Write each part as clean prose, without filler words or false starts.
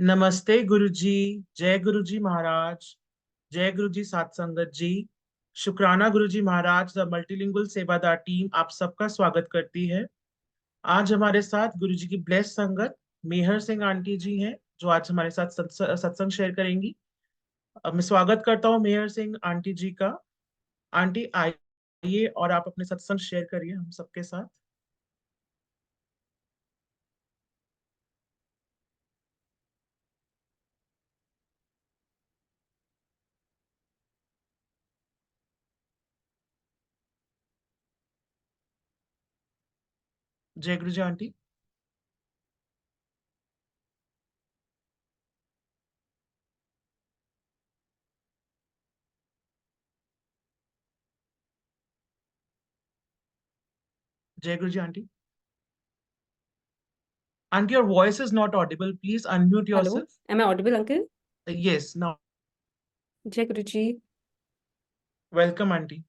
नमस्ते गुरुजी। जय गुरुजी महाराज। जय गुरुजी सात संगत जी। शुक्राना गुरुजी महाराज। द मल्टीलिंगुअल सेवादार टीम आप सबका स्वागत करती है। आज हमारे साथ गुरुजी की ब्लेस संगत मेहर सिंह आंटी जी हैं, जो आज हमारे साथ सत्संग शेयर करेंगी। अब मैं स्वागत करता हूँ मेहर सिंह आंटी जी का। आंटी आइए और आप अपने सत्संग शेयर करिए हम सबके साथ। जय गुरुजी आंटी। जय Guruji auntie. Auntie, your voice is not audible. Please unmute hello, yourself. Am I audible uncle? Yes, now. जय Guru ji. Welcome, auntie.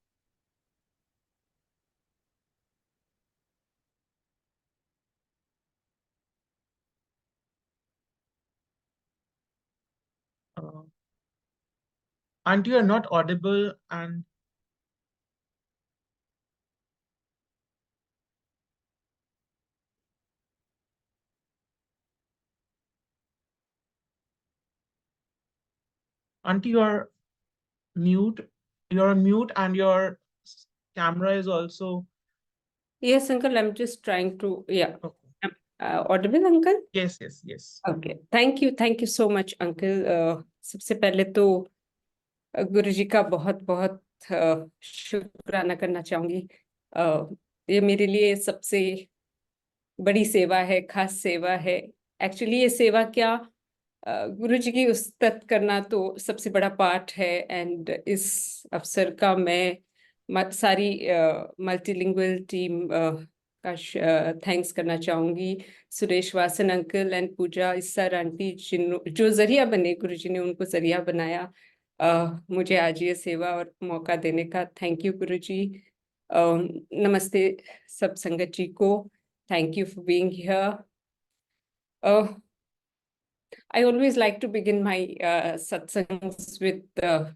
Uh, auntie, you are not audible, and auntie, you are mute. You are on mute, and your camera is also. Yes uncle, I am just trying to yeah Okay. Audible uncle? Yes, yes, yes. Okay, thank you so much uncle. सबसे पहले तो गुरु जी का बहुत बहुत शुक्राना करना चाहूंगी। ये मेरे लिए सबसे बड़ी सेवा है, खास सेवा है। एक्चुअली ये सेवा क्या, गुरु जी की उस्तत करना तो सबसे बड़ा पार्ट है। एंड इस अवसर का मैं सारी मल्टीलिंगुअल टीम का थैंक्स करना चाहूंगी। Suresh Vasan uncle and Pooja Issar aunty जो जरिया बने, गुरु जी ने उनको जरिया बनाया मुझे आज ये सेवा और मौका देने का। थैंक यू गुरु जी। नमस्ते सब संगत जी को। Thank you for being here. I always like to begin my satsangs with a,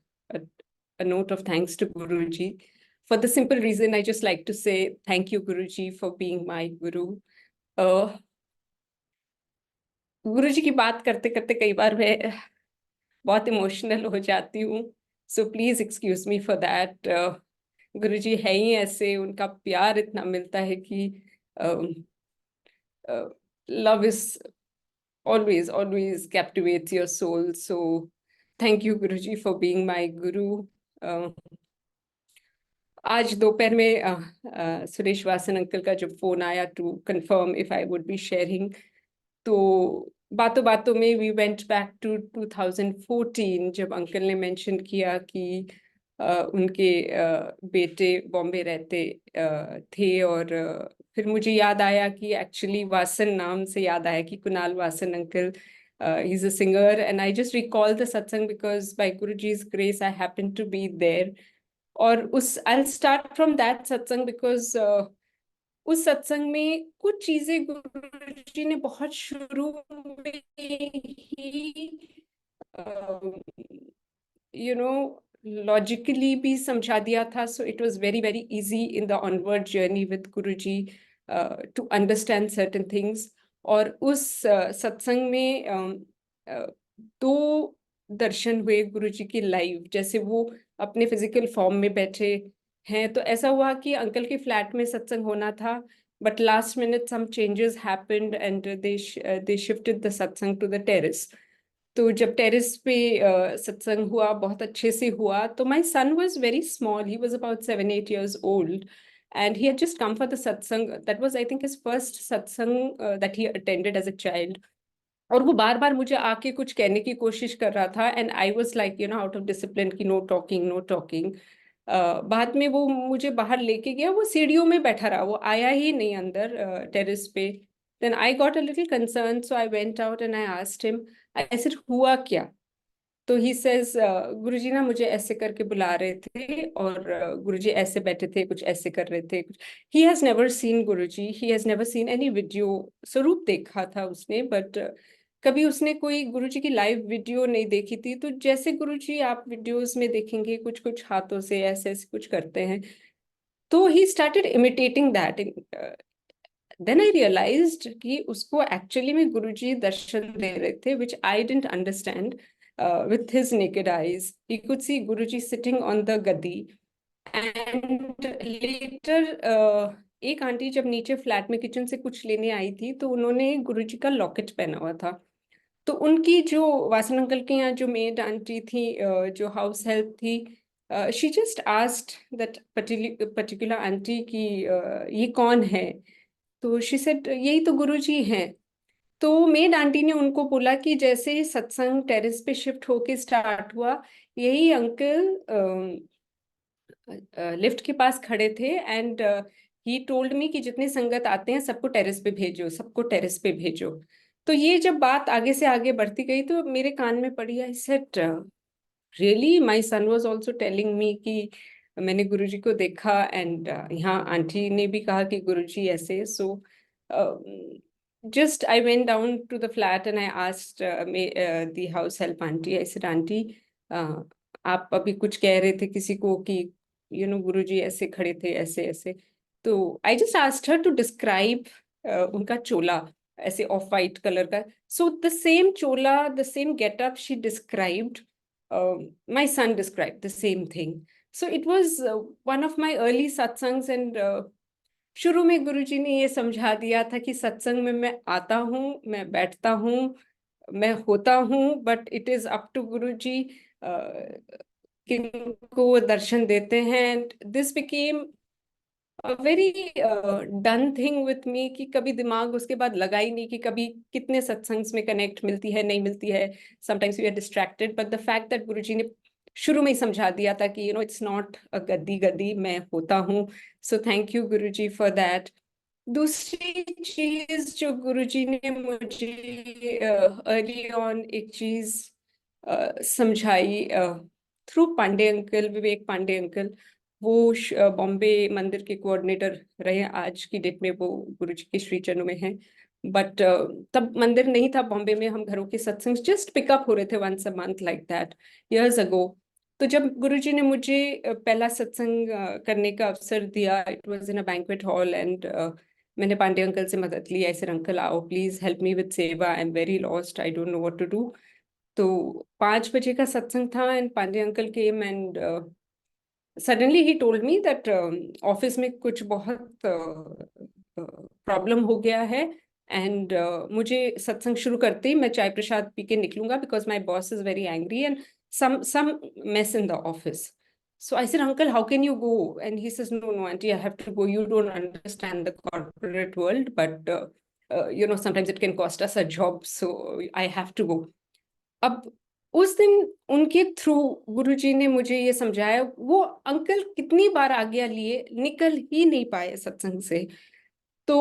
a note of thanks to Guruji. For the simple reason, I just like to say thank you, Guruji, for being my Guru. गुरुजी की बात करते करते कई बार मैं बहुत emotional हो जाती हूँ, so please excuse me for that. Guruji है ही ऐसे, उनका प्यार इतना मिलता है कि love is always captivates your soul. So thank you Guruji for being my guru. आज दोपहर में सुरेश वासन अंकल का जब फोन आया to confirm if I would be sharing, तो बातों बातों में वी वेंट बैक टू 2014 जब अंकल ने मेंशन किया कि उनके बेटे बॉम्बे रहते थे। और फिर मुझे याद आया कि एक्चुअली वासन नाम से याद आया कि Kunal Vasan uncle he's a singer, and I just recall the satsang because by Guruji's grace I happened to be there. और उस I'll start from that satsang because उस सत्संग में कुछ चीजें गुरुजी ने बहुत शुरू में ही यू नो लॉजिकली भी समझा दिया था। So it was very very easy in the onward journey with Guruji to understand certain things. और उस सत्संग में दो दर्शन हुए गुरुजी की लाइव, जैसे वो अपने फिजिकल फॉर्म में बैठे हैं। तो ऐसा हुआ कि अंकल के फ्लैट में सत्संग होना था, but last minute some changes happened and they shifted the satsang to the terrace. तो जब टेरेस पे सत्संग हुआ, बहुत अच्छे से हुआ। तो my son was very small, he was about 7-8 years old, and he had just come for the satsang. That was, I think, his first satsang that he attended as a child. और वो बार बार मुझे आके कुछ कहने की कोशिश कर रहा था, and I was like out of discipline कि नो टॉकिंग नो टॉकिंग। बाद में वो मुझे बाहर लेके गया, वो सीढ़ियों में बैठा रहा, वो आया ही नहीं अंदर टेरेस पे। Then I got a little concern, so I went out and I asked him, I said हुआ क्या? तो ही सेज गुरुजी ना मुझे ऐसे करके बुला रहे थे, और गुरुजी ऐसे बैठे थे, कुछ ऐसे कर रहे थे कुछ। He has never seen Guruji, he has never seen any video. स्वरूप देखा था उसने, बट कभी उसने कोई गुरुजी की लाइव वीडियो नहीं देखी थी। तो जैसे गुरुजी आप वीडियोस में देखेंगे कुछ कुछ हाथों से ऐसे ऐसे कुछ करते हैं, तो ही started imitating that. Then I realized कि उसको एक्चुअली में गुरुजी दर्शन दे रहे थे, which I didn't understand with his naked eyes. He could see Guruji sitting on the gadi. And later एक आंटी जब नीचे फ्लैट में किचन से कुछ लेने आई थी, तो उन्होंने गुरुजी का लॉकेट पहना हुआ था। तो उनकी जो वासन अंकल के यहाँ जो मेड आंटी थी, जो हाउस हेल्प थी, she just asked that particular aunty की ये कौन है। तो शी सेड यही तो गुरुजी हैं। तो मेड आंटी ने उनको बोला कि जैसे ही सत्संग टेरेस पे शिफ्ट होके स्टार्ट हुआ, यही अंकल लिफ्ट के पास खड़े थे, एंड ही टोल्ड मी कि जितने संगत आते हैं सबको टेरेस पे भेजो, सबको टेरेस पे भेजो। तो ये जब बात आगे से आगे बढ़ती गई तो मेरे कान में पड़ी। I said really my son was also telling me कि मैंने गुरुजी को देखा, एंड यहाँ आंटी ने भी कहा कि गुरुजी ऐसे। सो just I went down to the flat and I asked the house help auntie. I said, auntie, आप अभी कुछ कह रहे थे किसी को कि गुरुजी ऐसे खड़े थे ऐसे ऐसे। तो I just asked her to describe उनका चोला, ऐसे ऑफ वाइट कलर का। So the same chola, the same getup she described, my son described the same thing. So it was one of my early satsangs, and शुरू में गुरुजी ने ये समझा दिया था कि सत्संग में मैं आता हूँ, मैं बैठता हूँ, मैं होता हूँ, but it is up to Guruji किनको वो दर्शन देते हैं। This became a very done thing with me कि कभी दिमाग उसके बाद लगा ही नहीं कि कभी कितने सत्संग्स में कनेक्ट मिलती है नहीं मिलती है। Sometimes we are distracted, but the fact that Guruji ने शुरू में ही समझा दिया था कि इट्स नॉट अ गद्दी गद्दी, मैं होता हूँ। So thank you Guruji for that. दूसरी चीज जो गुरुजी ने मुझे अर्ली ऑन एक चीज समझाई थ्रू पांडे अंकल, विवेक पांडे अंकल। वो बॉम्बे मंदिर के कोऑर्डिनेटर रहे, आज की डेट में वो गुरुजी के श्री चरणों में हैं। बट तब मंदिर नहीं था बॉम्बे में, हम घरों के सत्संग जस्ट पिकअप हो रहे थे once a month like that, years ago. तो जब गुरुजी ने मुझे पहला सत्संग करने का अवसर दिया, it was in a banquet hall, and मैंने पांडे अंकल से मदद ली। ऐसे अंकल आओ please help me with seva, I am very lost, I don't know what to do. तो 5 बजे का सत्संग था, and Pandey uncle came, and suddenly he told me that office में कुछ बहुत प्रॉब्लम हो गया है, एंड मुझे सत्संग शुरू करते ही मैं चाय प्रसाद पी के निकलूंगा, because my boss is very angry and some mess in the office. So I said, Uncle, how can you go? And he says, no, no, auntie, I have to go. You don't understand the corporate world, but sometimes it can cost us a job, so I have to go. अब उस दिन उनके through गुरुजी ने मुझे ये समझाया। वो uncle कितनी बार आज्ञा लिए, निकल ही नहीं पाए सत्संग से। तो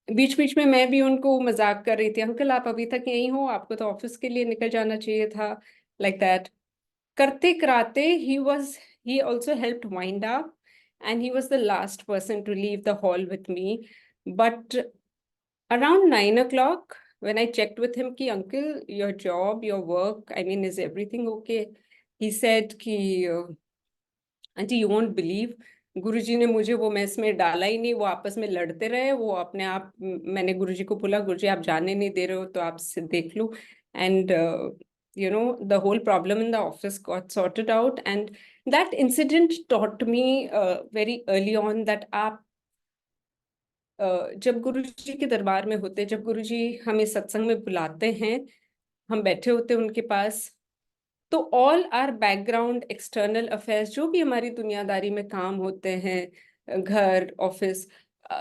बीच बीच में मैं भी उनको मजाक कर रही थी, अंकल आप अभी तक यहीं हो, आपको तो ऑफिस के लिए निकल जाना चाहिए था, लाइक दैट। करते कराते he also helped wind up, and he was the last person to leave the hall with me. But around 9 o'clock, when I checked with him ki uncle, your job, your work, I mean, is everything okay? He said ki auntie you won't believe, Guruji ने मुझे वो mess में डाला ही नहीं, वो आपस में लड़ते रहे, वो अपने आप। मैंने गुरुजी को बोला गुरुजी आप जाने नहीं दे रहे हो तो आप देख लो, and the whole problem in the office got sorted out. And that incident taught me very early on that आप जब गुरुजी के दरबार में होते, जब गुरुजी हमें सत्संग में बुलाते हैं, हम बैठे होते हैं उनके पास, तो all are background external affairs, जो भी हमारी दुनियादारी में काम होते हैं, घर ऑफिस,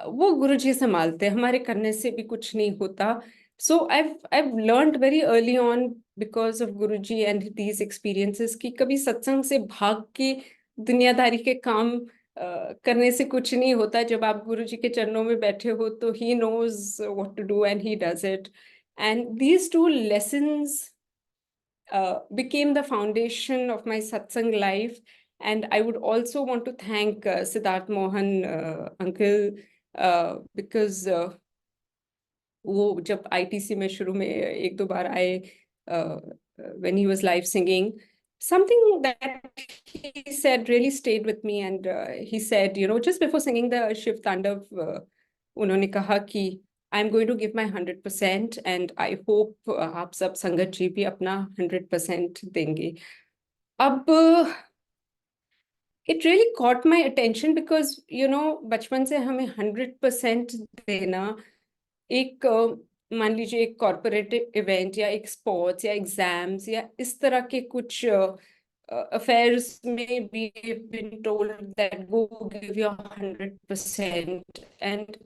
वो गुरुजी संभालते हैं, हमारे करने से भी कुछ नहीं होता। सो I've learned very early on because of Guruji and these experiences कि कभी सत्संग से भाग के दुनियादारी के काम करने से कुछ नहीं होता। जब आप गुरुजी के चरणों में बैठे हो तो he knows what to do and he does it. And these two lessons became the foundation of my satsang life. And I would also want to thank Siddharth Mohan uncle, because वो जब ITC में शुरू में एक दो बार आए, when he was live singing, something that he said really stayed with me. And he said, you know, just before singing the Shiv Tandav, उन्होंने कहा कि I'm going to give my 100% and I hope आप सब संगत जी भी अपना 100% देंगे. अब it really caught my attention because, you know, बचपन से हमें 100% देना, एक मान लीजिए एक कॉर्पोरेट इवेंट या एक स्पोर्ट्स या एग्जाम्स या इस तरह के कुछ अफेयर्स में we have been told that go give your 100%, and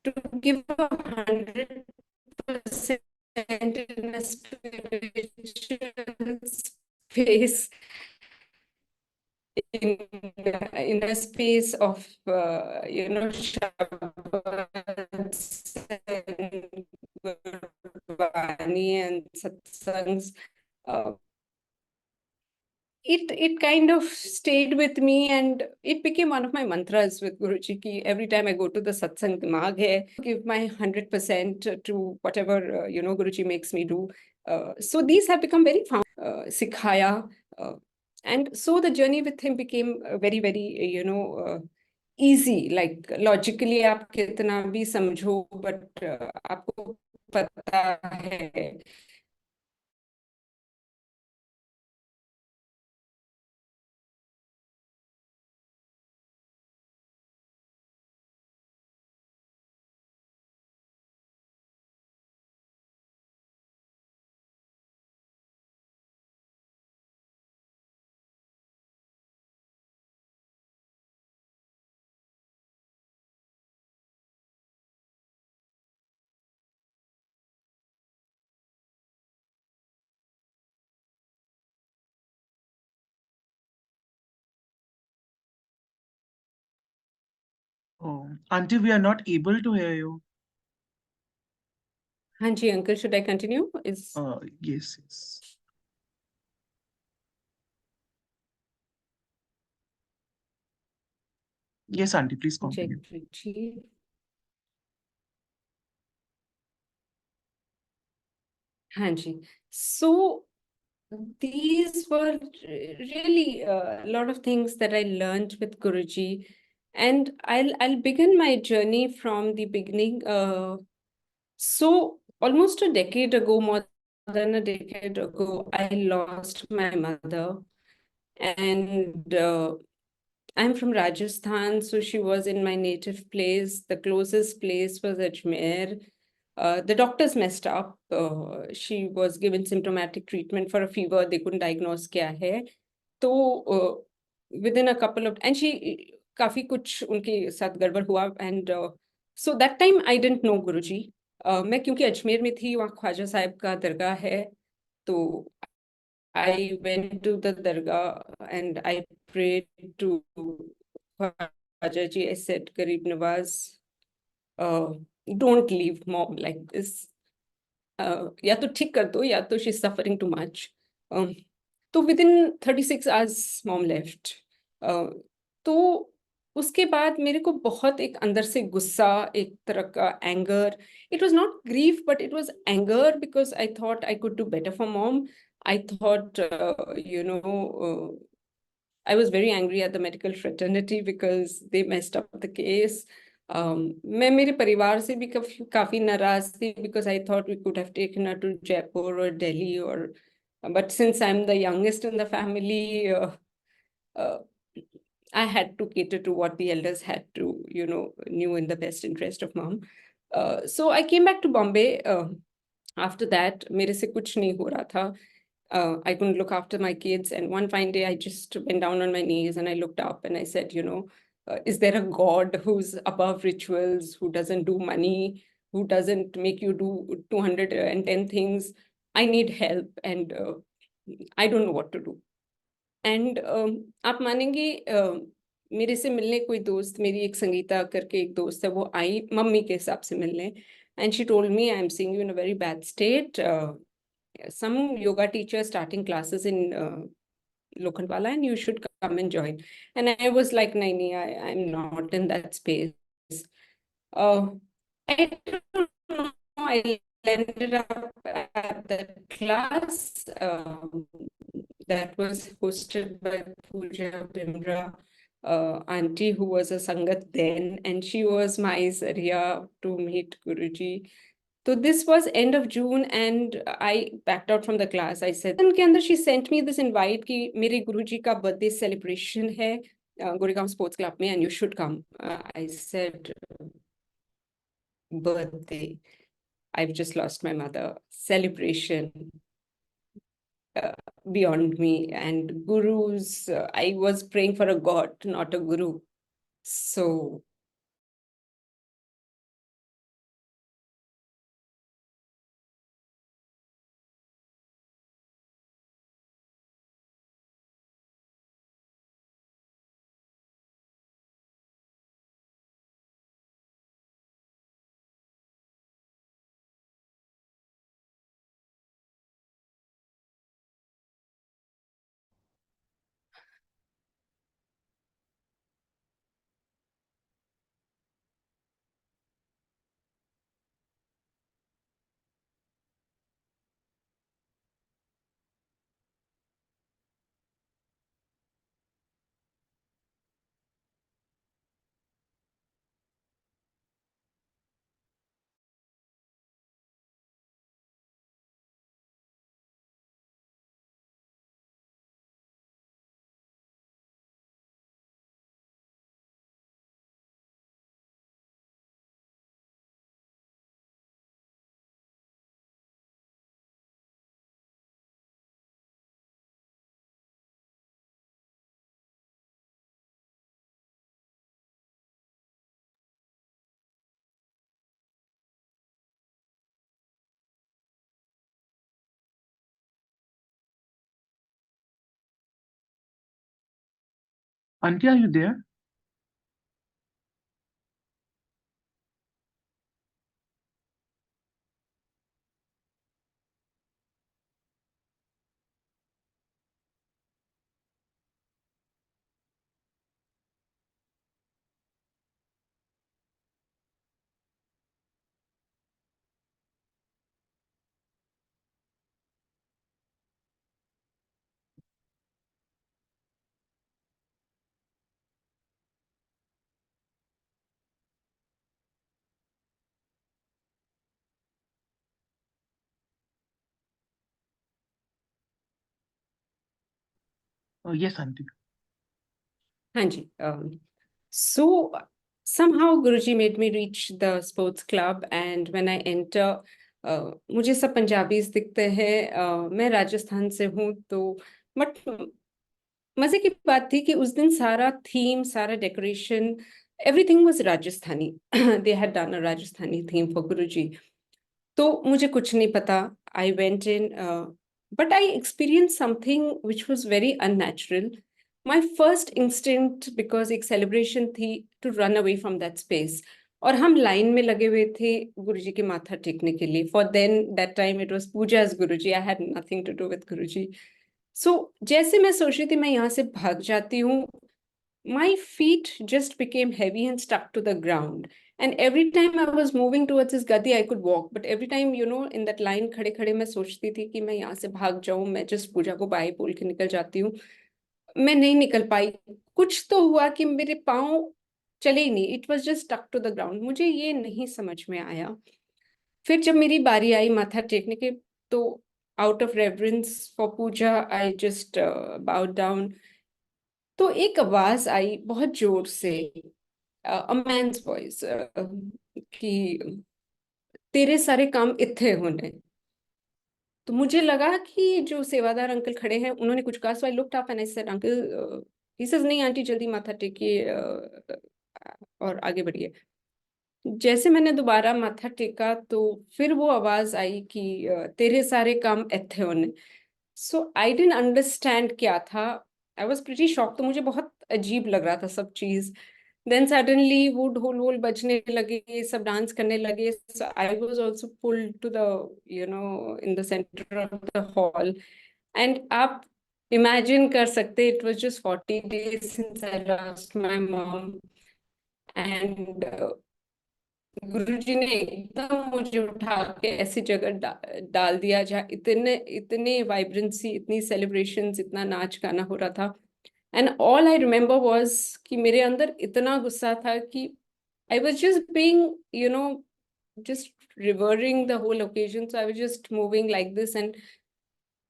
to give 100% in a spiritual space, in a space of you know, Shabbads and Gurbani and satsangs, it kind of stayed with me, and it became one of my mantras with Guruji ki every time I go to the satsang, dimag hai, give my 100% to whatever you know, Guruji makes me do. So these have become very sikhaya, and so the journey with him became very, very you know, easy. Like logically आप कितना भी समझो, but आपको पता है. Oh, Auntie, we are not able to hear you. हाँ जी uncle, should I continue? Yes, yes. Yes, Auntie, please continue. Jagruji. हाँ जी. So these were really a lot of things that I learned with Guruji, and I'll begin my journey from the beginning. So almost a decade ago, more than a decade ago, I lost my mother, and I'm from Rajasthan, so she was in my native place. The closest place was Ajmer. The doctors messed up. She was given symptomatic treatment for a fever. They couldn't diagnose kya hai. So within a couple of, and she काफी कुछ उनके साथ गड़बड़ हुआ, and so that time I didn't know Guruji. मैं क्योंकि अजमेर में थी, वहाँ ख्वाजा साहब का दरगाह है, तो I went to the dargah and I prayed to Khwaja ji. I said, Garib Nawaz, don't leave mom like this. या तो ठीक कर दो, या तो she's suffering too much. तो within 36 hours mom left. तो उसके बाद मेरे को बहुत एक अंदर से गुस्सा, एक तरह का anger. It was not grief, but it was anger because I thought I could do better for mom. I thought, you know, I was very angry at the medical fraternity because they messed up the case. मैं मेरे परिवार से भी काफी नाराज थी because I thought we could have taken her to Jaipur or Delhi, or but since I'm the youngest in the family, I had to cater to what the elders had to, you know, knew in the best interest of mom. So I came back to Bombay. After that, मेरे से कुछ नहीं हो रहा था. I couldn't look after my kids. And one fine day, I just went down on my knees and I looked up and I said, you know, is there a God who's above rituals, who doesn't do money, who doesn't make you do 210 things? I need help, and I don't know what to do. And आप मानेंगे, मेरे से मिलने कोई दोस्त, मेरी एक संगीता करके एक दोस्त है, वो आई मम्मी के हिसाब से मिलने. And she told me, I'm seeing you in a very bad state. Some yoga teacher starting classes in Lokhandwala, and you should come and join. And I was like, nahi, I'm not in that space. I don't know. I ended up at the class that was hosted by Pooja Bimra, auntie who was a Sangat then, and she was my Zaria to meet Guruji. So this was end of June, and I backed out from the class. I said, उनके अंदर she sent me this invite कि मेरे गुरुजी का birthday celebration है Goregaon Sports Club में, and you should come. I said, birthday. I've just lost my mother. Celebration beyond me. And gurus, I was praying for a god, not a guru. So Auntie, are you there? Yes, Auntie. Hanji. So somehow Guruji made me reach the sports club, and when I enter, मुझे सब Punjabis दिखते हैं. मैं राजस्थान से हूँ, तो but मजे की बात थी कि उस दिन सारा थीम, सारा decoration, everything was Rajasthani. They had done a Rajasthani theme for Guruji. तो मुझे कुछ नहीं पता. I went in, but I experience something which was very unnatural. My first instinct, because एक सेलिब्रेशन थी, to run away from that space. और हम line में लगे हुए थे गुरुजी के माथा टेकने के लिए. For then that time it was Puja's Guruji. I had nothing to do with Guruji. So जैसे मैं सोच रही थी मैं यहाँ से भाग जाती हूँ, my feet just became heavy and stuck to the ground. And every time I was moving towards his gadi, I could walk. But every time, in that line, खड़े खड़े मैं सोचती थी कि मैं यहाँ से भाग जाऊं, मैं just पूजा को बाय बोल के निकल जाती हूँ. मैं नहीं निकल पाई. कुछ तो हुआ कि मेरे पाँव चले ही नहीं. It was just stuck to the ground. मुझे ये नहीं समझ में आया. फिर जब मेरी बारी आई माथा टेकने के, तो out of reverence for Puja, I just bowed down. तो एक आवाज आई बहुत जोर से, a man's voice, कि तेरे सारे काम इत्थे होने. तो मुझे लगा कि जो सेवादार अंकल खड़े हैं उन्होंने कुछ कहा. So I looked up and I said, uncle. He says, नहीं आंटी, जल्दी माथा टेकिए और आगे बढ़िए. जैसे मैंने दोबारा माथा टेका, तो फिर वो आवाज आई कि तेरे सारे काम इत्थे होने. सो आई डिडंट अंडरस्टैंड क्या था. I was pretty shock. तो मुझे बहुत अजीब लग रहा था सब चीज. देन सडनली वो ढोल वोल बजने लगे, सब डांस करने लगे. So I was also pulled to the, in the centre of the hall. And आप इमेजिन कर सकते, it was just 40 days since I lost my mom. And Guruji ने एकदम मुझे उठा के ऐसी जगह डाल दिया जहाँ इतने इतने वाइब्रेंसी, इतनी सेलिब्रेशंस, इतना नाच गाना हो रहा था। And all I remember was कि मेरे अंदर इतना गुस्सा था कि आई was just being, you know, just revering the whole occasion. So I was just moving like this, and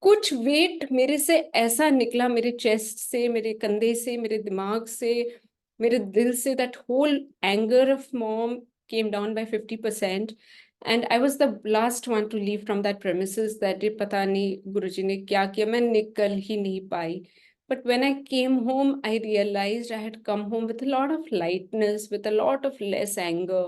कुछ वेट मेरे से ऐसा निकला, मेरे चेस्ट से, मेरे कंधे से, मेरे दिमाग से, मेरे दिल से, that whole anger of mom came down by 50%. And I was the last one to leave from that premises, that ये पता नहीं गुरुजी ने क्या किया, मैं निकल ही नहीं पाई. But when I came home, I realized I had come home with a lot of lightness, with a lot of less anger.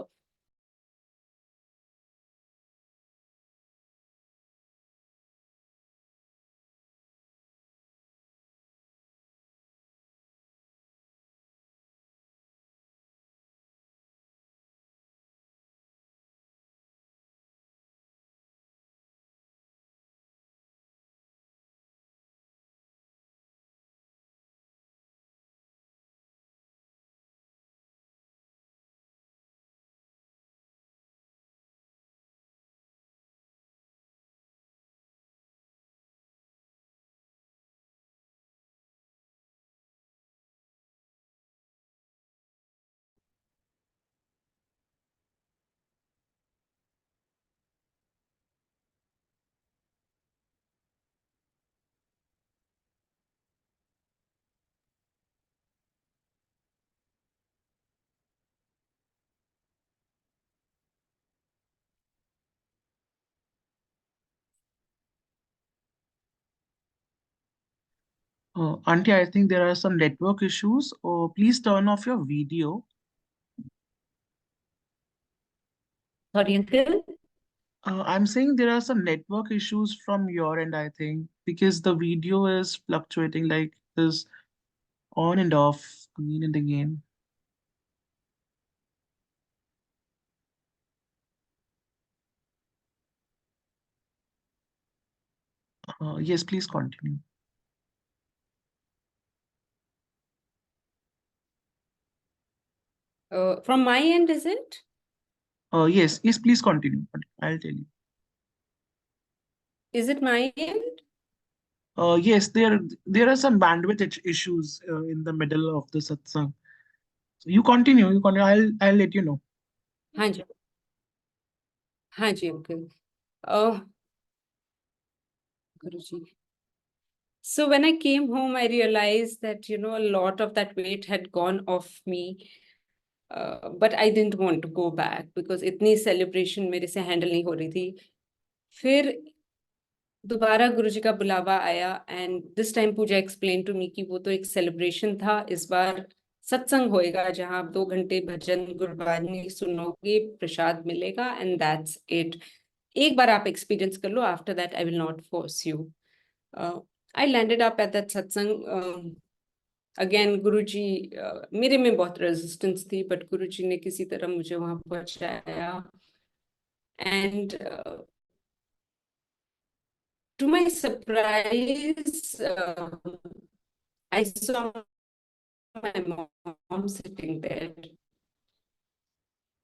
Auntie, I think there are some network issues. Please turn off your video. Sorry, uncle. I'm saying there are some network issues from your end, I think, because the video is fluctuating like this on and off again and again. Yes, please continue. From my end, is it? Yes, please continue. I'll tell you. Is it my end? Yes, there are some bandwidth issues in the middle of the satsang. So you continue. You continue. I'll let you know. हाँ जी, हाँ जी uncle. Guruji. So when I came home, I realized that, you know, a lot of that weight had gone off me. But I didn't want to go back because इतनी celebration मेरे से handle नहीं हो रही थी. फिर दोबारा गुरुजी का बुलावा आया, and this time Pooja explain to me कि वो तो एक सेलिब्रेशन था, इस बार सत्संग होएगा जहां आप 2 घंटे भजन गुरबानी सुनोगे, प्रसाद मिलेगा, एंड दैट्स इट. एक बार आप एक्सपीरियंस कर लो, after that I will not force you. I landed up at that satsang. Again Guruji, मेरे में बहुत रेजिस्टेंस थी, बट गुरुजी ने किसी तरह मुझे वहां पहुंचाया. And to my surprise, I saw my mom sitting there,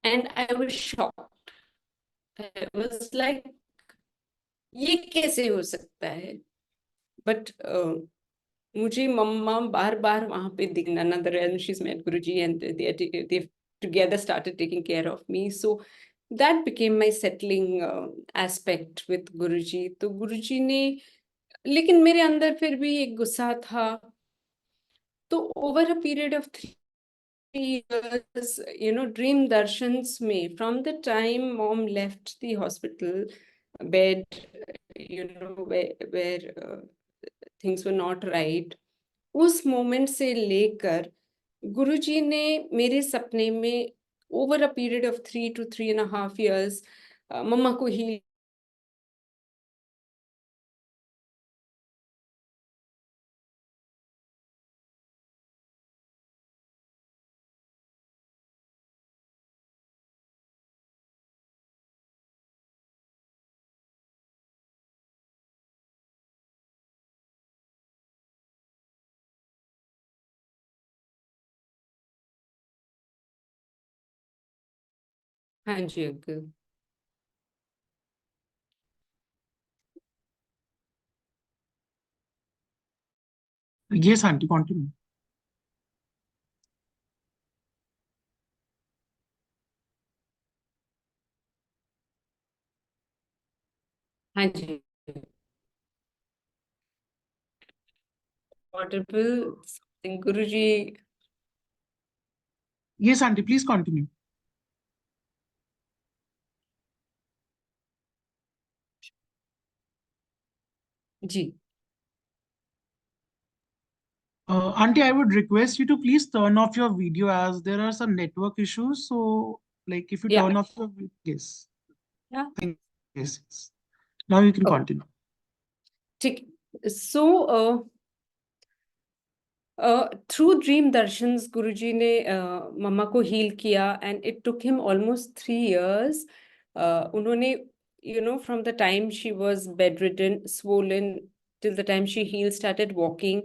and I was shocked. I was like, ये कैसे हो सकता है? But मुझे मम्मा बार बार वहां पे दिखना, another, and she's met Guruji, and they together started taking care of me. So that became my settling aspect with Guruji. तो गुरुजी ने, लेकिन मेरे अंदर फिर भी एक गुस्सा था. तो over a period of 3 years, you know, dream darshans में, from the time mom left the hospital bed, you know, where things were not right, उस मोमेंट से लेकर गुरुजी ने मेरे सपने में over a period of 3 to 3.5 years mama को ही हाँ जी अंकल। Yes, aunty, continue. हाँ जी। Audible Guru ji. Yes, aunty, please continue. जी। Aunty, I would request you to please turn off your video as there are some network issues. So, like, if you या turn off your yes, या thank yes, yes. Now you can okay continue. ठीक। So through dream दर्शंस गुरुजी ने मम्मा को heal किया and it took him almost 3 years। उन्होंने from the time she was bedridden swollen till the time she heal started walking,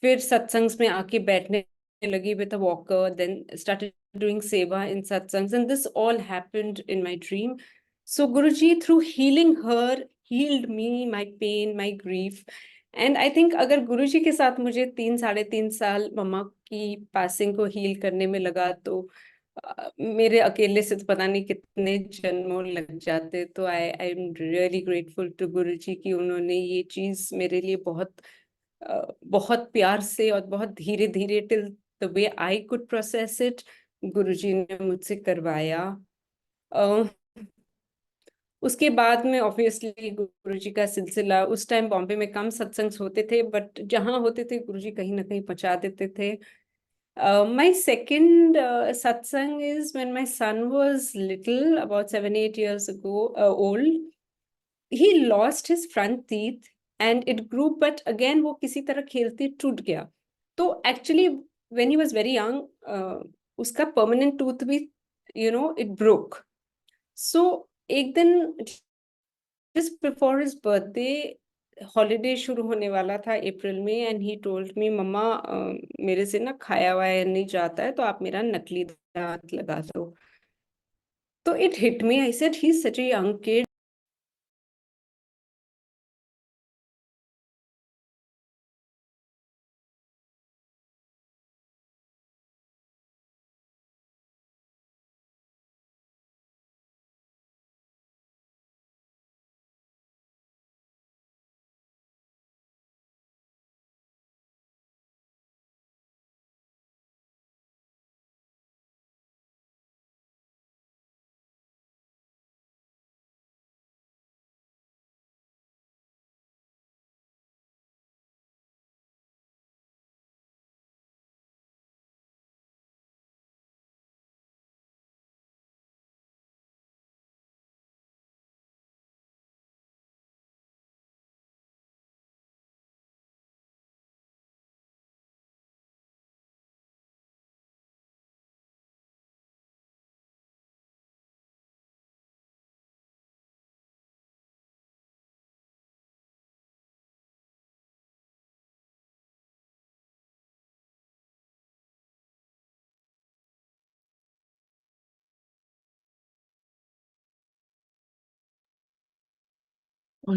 फिर सत्संग्स में आके बैठने लगी with a walker, then started doing seva in satsangs and this all happened in my dream. So Guruji through healing her healed me my pain my grief. And I think अगर गुरुजी के साथ मुझे 3 साढ़े 3 साल मम्मा की पासिंग को हील करने में लगा, तो मेरे अकेले से तो पता नहीं कितने जन्मों लग जाते। तो I am really grateful to Guruji कि उन्होंने ये चीज मेरे लिए बहुत प्यार से और बहुत धीरे धीरे till the way I could process it Guruji ने मुझसे करवाया। उसके बाद में ऑब्वियसली गुरुजी का सिलसिला, उस टाइम बॉम्बे में कम सत्संग होते थे, बट जहाँ होते थे गुरुजी कहीं ना कहीं पहुंचा देते थे। My second satsang is when my son was little, about 7 8 years ago old. He lost his front teeth and it grew, but again वो किसी तरह खेलते टूट गया। तो actually when he was very young, उसका परमानेंट टूथ भी it broke. So एक दिन just before his birthday, holiday शुरू होने वाला था अप्रैल में, एंड ही टोल्ड मी मम्मा मेरे से ना खाया वाया नहीं जाता है, तो आप मेरा नकली दांत लगा दो। तो it hit me, I said he is such a young kid.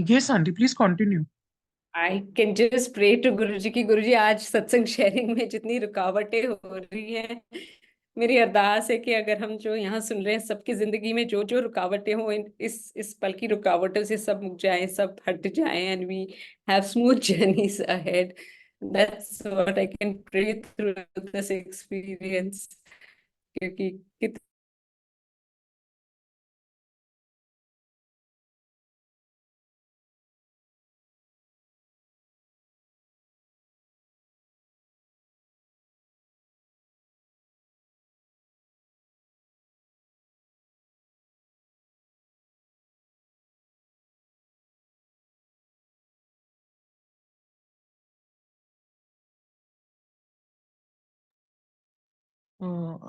Yes, aunty, please continue. I can just pray to Guruji की गुरुजी आज सत्संग शेयरिंग में जितनी रुकावटें हो रही हैं, मेरी अरदास है कि अगर हम जो यहाँ सुन रहे हैं सबकी जिंदगी में जो जो रुकावटें हो, इस पल की रुकावटों से सब मुक जाएं, सब हट जाएं, and we have smooth journeys ahead. That's what I can pray through this experience. क्योंकि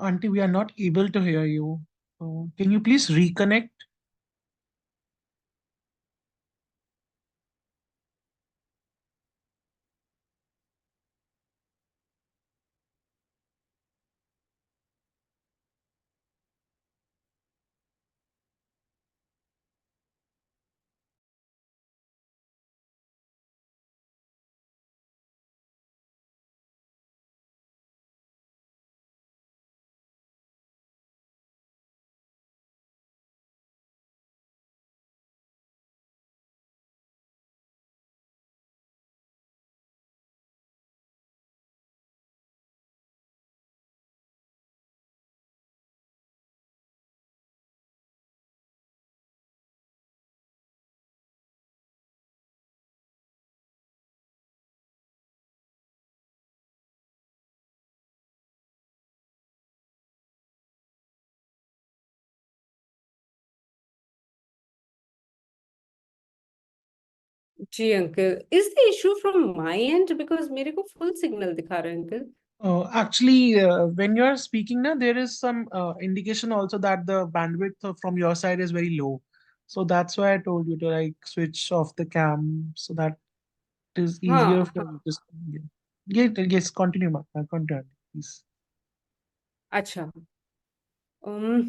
Aunty, we are not able to hear you. Can you please reconnect? जी uncle, is the issue from my end? Because मेरे को full signal दिखा रहा है uncle. Actually, when you're speaking now, there is some indication also that the bandwidth from your side is very low. So that's why I told you to like switch off the cam so that it is easier हाँ for हाँ, you to. Yeah, yes, continue, continue, please. अच्छा। um,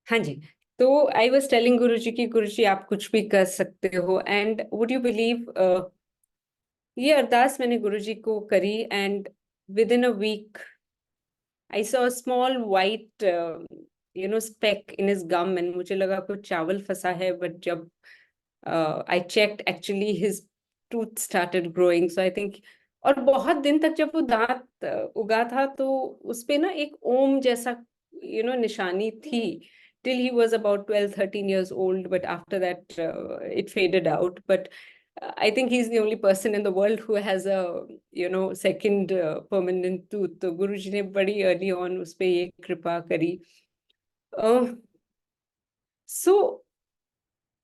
हाँ जी। तो I was telling गुरुजी की गुरुजी आप कुछ भी कर सकते हो, एंड वुड यू बिलीव ये अरदास मैंने गुरुजी को करी, and within a week I saw small white speck in his gum, and मुझे लगा कुछ चावल फंसा है, बट जब I checked, actually his tooth started growing, so I think, और बहुत दिन तक जब वो दांत उगा था तो उस पे ना एक ओम जैसा निशानी थी, till he was about 12-13 years old, but after that it faded out. But I think he's the only person in the world who has a second permanent tooth. तो गुरुजी ने बड़ी early on उस पे ये कृपा करी। So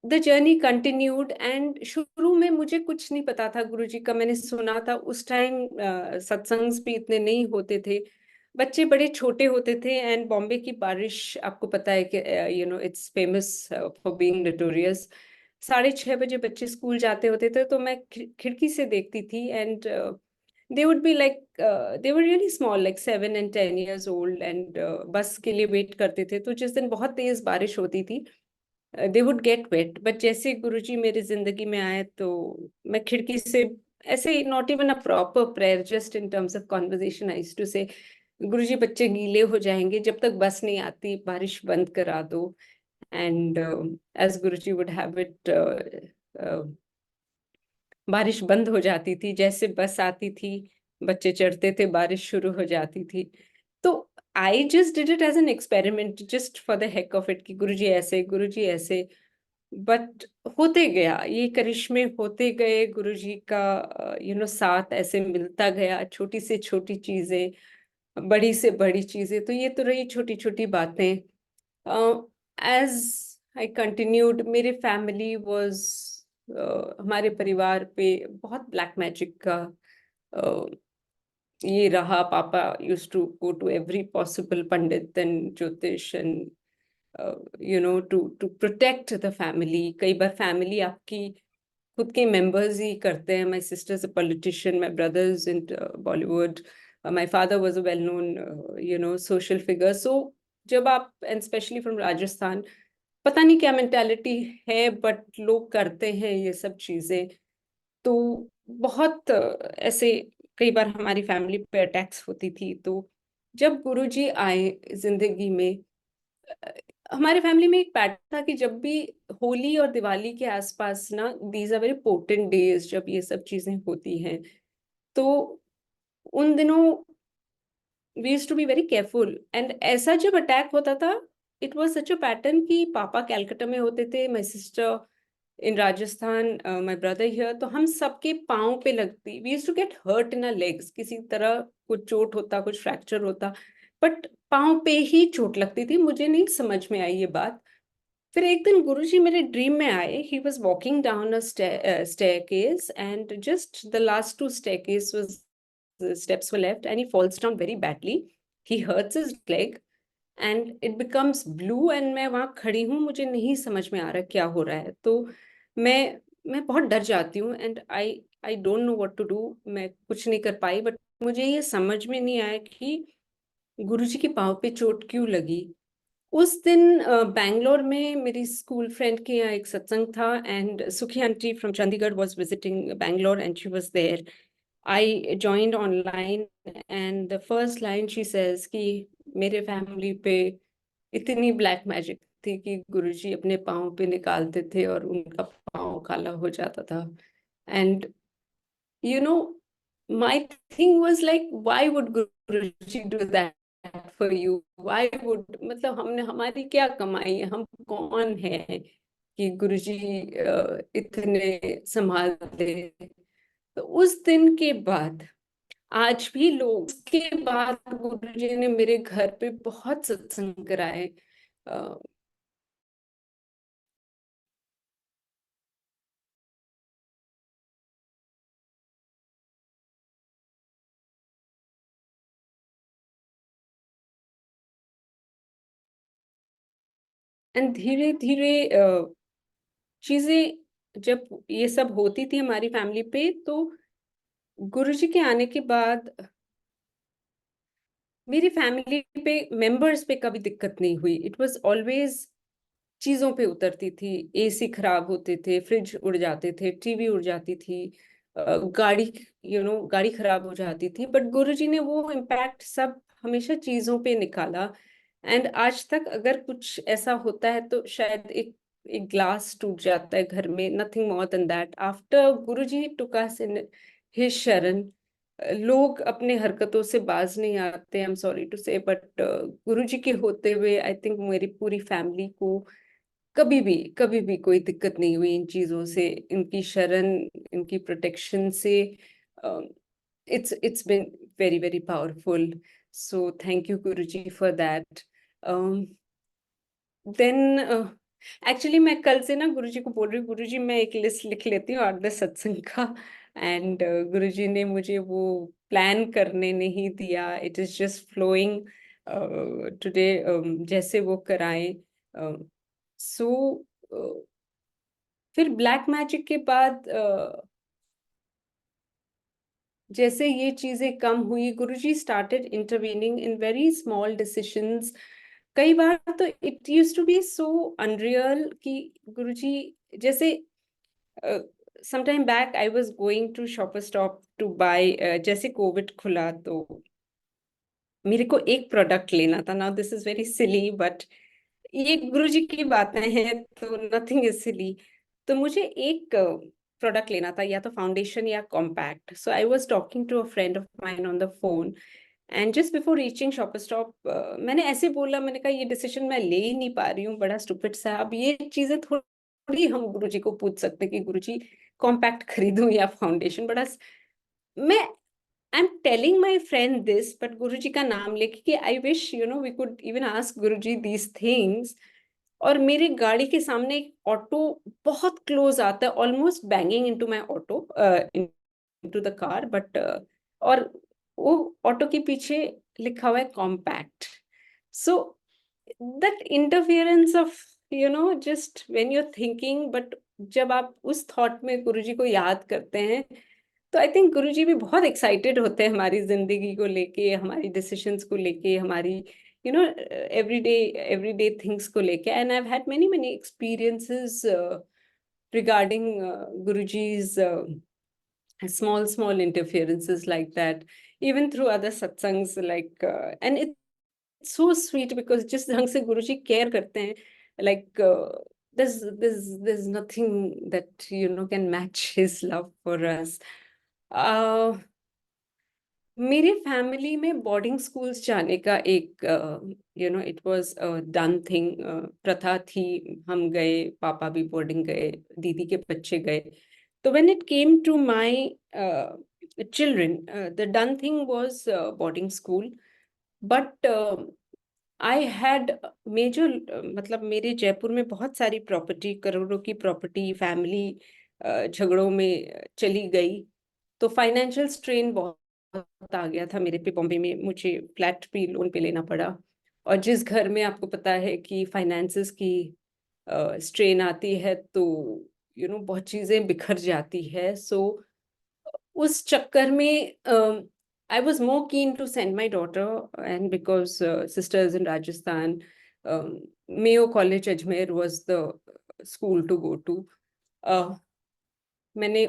the journey continued, and शुरू में मुझे कुछ नहीं पता था गुरुजी का। मैंने सुना था उस टाइम, सत्संग भी इतने नहीं होते थे, बच्चे बड़े छोटे होते थे, एंड बॉम्बे की बारिश आपको पता है कि it's famous for being notorious. 6:30 बजे बच्चे स्कूल जाते होते थे, तो मैं खिड़की से देखती थी, and they would be like they were really small, like 7 and 10 years old, and बस के लिए वेट करते थे। तो जिस दिन बहुत तेज बारिश होती थी, they would get wet, but जैसे गुरुजी मेरी जिंदगी में आए तो मैं खिड़की से ऐसे, not even a proper prayer, just in terms of conversation, I used to say, Guruji बच्चे गीले हो जाएंगे, जब तक बस नहीं आती बारिश बंद करा दो। And as Guruji would have it, बारिश बंद हो जाती थी, जैसे बस आती थी बच्चे चढ़ते थे, बारिश शुरू हो जाती थी। तो I just did it as an experiment, just for the heck of it, कि गुरुजी ऐसे, गुरुजी ऐसे। बट होते गया, ये करिश्मे होते गए, गुरुजी का साथ ऐसे मिलता गया, छोटी से छोटी चीजें, बड़ी से बड़ी चीजें। तो ये तो रही छोटी छोटी बातें। एज आई कंटिन्यूड, मेरे फैमिली वाज, हमारे परिवार पे बहुत ब्लैक मैजिक का ये रहा। पापा used to go to every possible pandit and jyotish, and to protect the family. कई बार फैमिली आपकी खुद के मेंबर्स ही करते हैं। My sister's a politician, my brother's in Bollywood, my father was a well known social figure. So जब आप, एंड स्पेशली फ्रॉम राजस्थान, पता नहीं क्या मेंटालिटी है, बट लोग करते हैं ये सब चीजें। तो बहुत ऐसे कई बार हमारी फैमिली पे अटैक्स होती थी। तो जब गुरुजी आए जिंदगी में, अ, हमारे फैमिली में एक पैटर्न था कि जब भी होली और दिवाली के आसपास ना, these are very potent days, जब ये सब चीजें होती हैं, तो उन दिनों we used to be very careful. And ऐसा जब अटैक होता था, it was such a pattern कि पापा कैलकाटा में होते थे, my sister in Rajasthan, my brother here, तो हम सबके पाँव पे लगती। We used to get hurt in our legs, किसी तरह कुछ चोट होता, कुछ फ्रैक्चर होता, बट पाँव पे ही चोट लगती थी। मुझे नहीं समझ में आई ये बात। फिर एक दिन गुरुजी मेरे ड्रीम में आए। He was walking down a staircase, and just the last two staircase was, the steps were left, and he falls down very badly. He hurts his leg and it becomes blue, and मैं वहाँ खड़ी हूँ, मुझे नहीं समझ में आ रहा क्या हो रहा है। तो मैं बहुत डर जाती हूँ, and I don't know what to do. मैं कुछ नहीं कर पाई, बट मुझे ये समझ में नहीं आया कि गुरुजी के पाँव पे चोट क्यों लगी। उस दिन बैंगलोर में मेरी स्कूल फ्रेंड के यहाँ एक सत्संग था, and Sukhi aunty from Chandigarh was visiting Bangalore, and she was there. I joined online, and the first line she says कि मेरे फैमिली पे इतनी ब्लैक मैजिक थी कि गुरुजी अपने पाँव पे निकालते थे और उनका पाँव काला हो जाता था। And you know, my thing was like, why would Guruji do that for you? Why would, मतलब हमने, हमारी क्या कमाई है, हम कौन है कि गुरुजी इतने संभाल दे। तो उस दिन के बाद, आज भी लोग, उसके बाद गुरुजी ने मेरे घर पे बहुत सत्संग कराए। एंड धीरे धीरे चीजें जब ये सब होती थी हमारी फैमिली पे, तो गुरुजी के आने के बाद मेरी फैमिली पे मेंबर्स पे कभी दिक्कत नहीं हुई. इट वाज ऑलवेज चीजों पे उतरती थी. एसी खराब होते थे, फ्रिज उड़ जाते थे, टीवी उड़ जाती थी, गाड़ी गाड़ी खराब हो जाती थी. बट गुरुजी ने वो इम्पैक्ट सब हमेशा चीजों पे निकाला. एंड आज तक अगर कुछ ऐसा होता है तो शायद एक एक ग्लास टूट जाता है घर में, nothing more than that. After Guruji took us in his शरण, लोग अपने हरकतों से बाज नहीं आते. आई एम सॉरी टू से, बट गुरुजी के होते हुए आई थिंक मेरी पूरी फैमिली को कभी भी कोई दिक्कत नहीं हुई इन चीजों से, इनकी शरण, इनकी प्रोटेक्शन से. it's been very very powerful. So thank you Guruji for that. Then actually मैं कल से ना गुरुजी को बोल रही हूँ, गुरुजी मैं एक लिस्ट लिख लेती हूँ 8-10 सत्संग का. एंड गुरुजी ने मुझे वो प्लान करने नहीं दिया. It is just flowing today, जैसे वो कराएं. सो फिर ब्लैक मैजिक के बाद जैसे ये चीजें कम हुई, Guruji started intervening in very small decisions. कई बार तो it use to be so unreal कि गुरुजी जैसे some time back I was going to Shopper Stop to buy, जैसे कोविड खुला तो मेरे को एक प्रोडक्ट लेना था. Now this is very silly, but ये गुरुजी की बातें हैं तो नथिंग इज सिली. तो मुझे एक प्रोडक्ट लेना था, या तो फाउंडेशन या compact. So I was talking to a friend of mine on the phone, and just before reaching shopper stop मैंने ऐसे बोला, मैंने कहा ये डिसीजन मैं ले ही नहीं पा रही हूँ, बड़ा स्टूपिड सा. अब ये चीजें थोड़ी हम गुरुजी को पूछ सकते हैं कि गुरुजी कॉम्पैक्ट खरीदूं या फाउंडेशन. बड़ा मैं I am telling my friend this, but Guruji का नाम लेके कि I wish we could even ask Guruji these things. और मेरी गाड़ी के सामने एक ऑटो बहुत क्लोज आता है, almost banging into my auto, into the car. But और वो ऑटो के पीछे लिखा हुआ है compact. So that interference of just when you are thinking, but जब आप उस थॉट में गुरुजी को याद करते हैं, तो आई थिंक गुरुजी भी बहुत एक्साइटेड होते हैं हमारी जिंदगी को लेके, हमारी डिसीशंस को लेके, हमारी एवरीडे एवरीडे थिंग्स को लेके. And I have had many many experiences regarding Guruji's small interferences like that, even through other satsangs, like and it's so sweet because जिस ढंग से गुरुजी केयर करते हैं, like there's nothing that can match his love for us. मेरे family में boarding schools जाने का एक इट वाज डन थिंग, प्रथा थी. हम गए, पापा भी बोर्डिंग गए, दीदी के बच्चे गए. तो when it came to my children, the done thing was boarding school. But I had major, मतलब मेरे जयपुर में बहुत सारी प्रॉपर्टी, करोड़ों की प्रॉपर्टी फैमिली झगड़ों में चली गई. तो फाइनेंशियल स्ट्रेन बहुत आ गया था मेरे पे. बॉम्बे में मुझे फ्लैट भी लोन पे लेना पड़ा. और जिस घर में आपको पता है कि फाइनेंसेस की स्ट्रेन आती है, तो बहुत चीजें बिखर जाती है. सो उस चक्कर में I was more keen to send my daughter, and because sisters in Rajasthan, Mayo College Ajmer was the school to go to. मैंने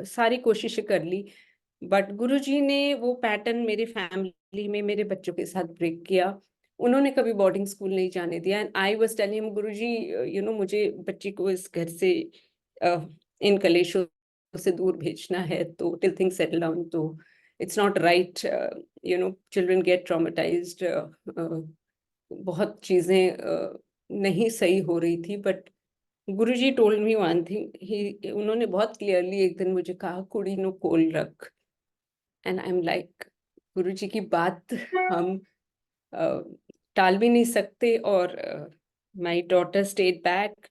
सारी कोशिशें कर ली, बट गुरुजी ने वो पैटर्न मेरे फैमिली में मेरे बच्चों के साथ ब्रेक किया. उन्होंने कभी बोर्डिंग स्कूल नहीं जाने दिया. And I was telling him, Guruji मुझे बच्ची को इस घर से इन कलेशों से दूर भेजना है, तो टिल थिंग्स सेटल डाउन. तो it's not right, children gate traumatised. बहुत चीजें नहीं सही हो रही थी. But Guruji told me one thing. उन्होंने बहुत क्लियरली एक दिन मुझे कहा, कुड़ी नो कोल रख. And I am like, Guruji की बात हम टाल भी नहीं सकते. और my daughter stayed back.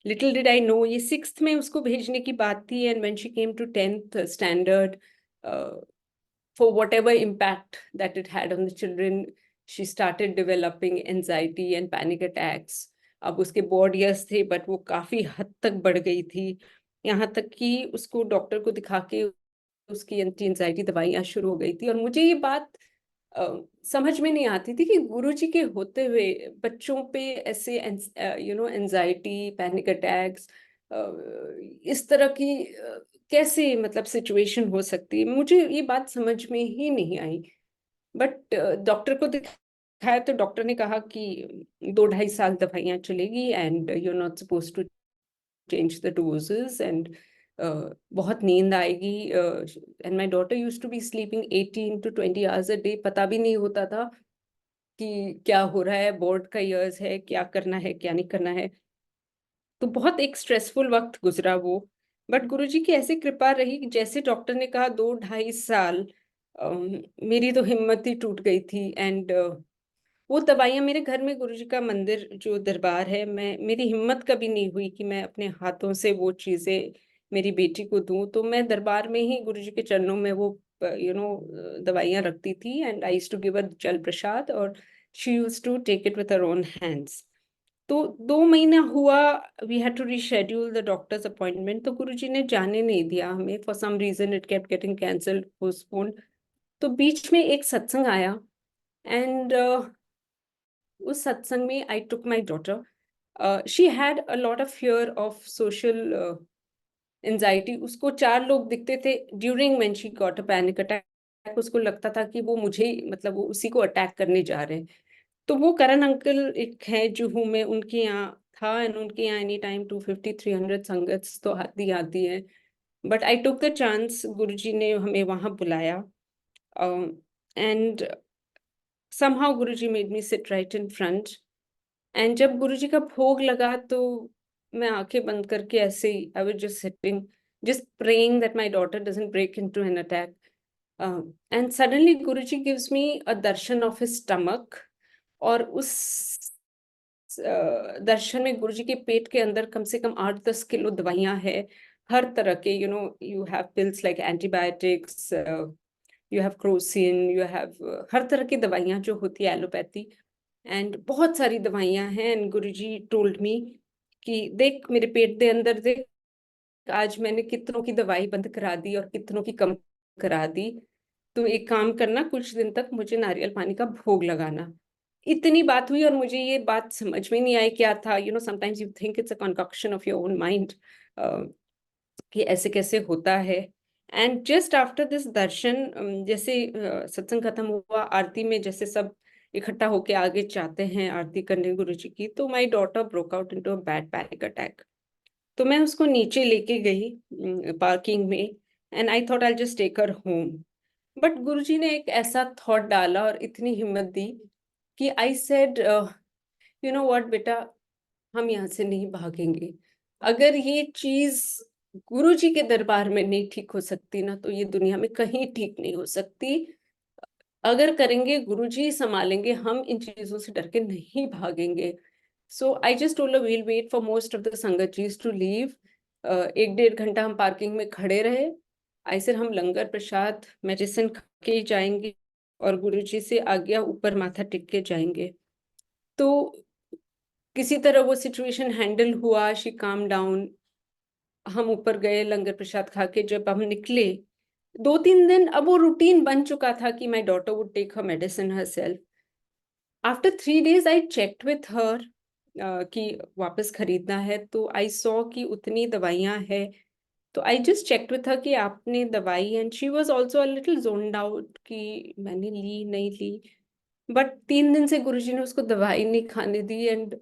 Little did I know, ये 6th में उसको भेजने की बात थी. And when she came to 10th standard, for whatever impact that it had on the children, she started developing anxiety and panic attacks. अब उसके board years थे बट वो काफी हद तक बढ़ गई थी, यहाँ तक कि उसको डॉक्टर को दिखा के उसकी एंटी एंजाइटी दवाइयाँ शुरू हो गई थी। और मुझे ये बात समझ में नहीं आती थी कि गुरुजी के होते हुए बच्चों पे ऐसे एंजाइटी, पैनिक अटैक्स, इस तरह की कैसे मतलब सिचुएशन हो सकती है, मुझे ये बात समझ में ही नहीं आई। बट डॉक्टर को दिखाया तो डॉक्टर ने कहा कि 2-2.5 साल दवाइयाँ चलेगी and you are not suppose to change the doses and बहुत नींद आएगी। And my daughter use to be sleeping 18 to 20 hours a day, पता भी नहीं होता था कि क्या हो रहा है, बोर्ड का ईयर्स है, क्या करना है क्या नहीं करना है। तो बहुत एक स्ट्रेसफुल वक्त गुजरा वो। बट गुरुजी की ऐसी कृपा रही कि जैसे डॉक्टर ने कहा 2-2.5 साल, मेरी तो हिम्मत ही टूट गई थी। एंड वो दवाइयाँ मेरे घर में गुरुजी का मंदिर जो दरबार है, मेरी हिम्मत कभी नहीं हुई कि मैं अपने हाथों से वो चीज़ें मेरी बेटी को दूँ। तो मैं दरबार में ही गुरुजी के चरणों में वो दवाइयाँ रखती थी and I used to give her जल प्रसाद और she used to take it with her own hands. तो 2 महीना हुआ, we had to reschedule the doctor's appointment, तो गुरुजी ने जाने नहीं दिया हमें। For some reason it kept getting cancelled, postponed. तो बीच में एक सत्संग आया एंड उस सत्संग में I took my daughter. She had a lot of fear of social anxiety. उसको 4 लोग दिखते थे during when she got a panic attack. उसको लगता था कि वो मुझे मतलब वो उसी को अटैक करने जा रहे हैं। तो वो करण अंकल एक है जुहू में, उनके यहाँ था एंड उनके यहाँ एनी टाइम 250-300 संगत्स तो आती आती है। But I took the chance, Guruji ने हमें वहाँ बुलाया and somehow Guruji made me sit right in front. And जब गुरुजी का भोग लगा तो मैं आंखें बंद करके ऐसे ही I was just sitting, just praying that my daughter doesn't break into an attack. And suddenly Guruji gives me a darshan of his stomach. और उस दर्शन में गुरुजी के पेट के अंदर कम से कम 8-10 किलो दवाइयां है, हर तरह के। You have pills like antibiotics, you have Crocin, you have her तरह की दवाइयां जो होती है एलोपैथी, एंड बहुत सारी दवाइयां हैं। एंड गुरुजी टोल्ड मी कि देख मेरे पेट के अंदर देख, आज मैंने कितनों की दवाई बंद करा दी और कितनों की कम करा दी। तो एक काम करना, कुछ दिन तक मुझे नारियल पानी का भोग लगाना। इतनी बात हुई और मुझे ये बात समझ में नहीं आई क्या था। Sometimes you think it's a concoction of your own mind कि ऐसे कैसे होता है। एंड जस्ट आफ्टर दिस दर्शन, जैसे सत्संग खत्म हुआ, आरती में जैसे सब इकट्ठा होके आगे जाते हैं आरती करने गुरु जी की, तो my daughter broke out into a bad panic attack. तो मैं उसको नीचे लेके गई पार्किंग में and I thought I just take her home. But Guruji ने एक ऐसा थॉट डाला और इतनी हिम्मत दी कि आई सेड, यू नो व्हाट बेटा, हम यहाँ से नहीं भागेंगे। अगर ये चीज गुरुजी के दरबार में नहीं ठीक हो सकती ना, तो ये दुनिया में कहीं ठीक नहीं हो सकती। अगर करेंगे गुरुजी संभालेंगे, हम इन चीजों से डर के नहीं भागेंगे। So I just told we'll wait for most of the sangat jis to leave. 1-1.5 घंटा हम पार्किंग में खड़े रहे। आई सर हम लंगर प्रसाद मेडिसिन खा के ही जाएंगे और गुरुजी से आज्ञा ऊपर माथा टेक के जाएंगे। तो किसी तरह वो सिचुएशन हैंडल हुआ, शी काम डाउन। हम ऊपर गए, लंगर प्रसाद खा के जब हम निकले, 2-3 दिन अब वो रूटीन बन चुका था कि my daughter would take her medicine herself. After 3 days I checked with her कि वापस खरीदना है, तो आई सॉ कि उतनी दवाइयां है। तो I just checked with her कि आपने दवाई, and she was also a little zoned out कि मैंने ली नहीं ली। बट 3 दिन से गुरुजी ने उसको दवाई नहीं खाने दी and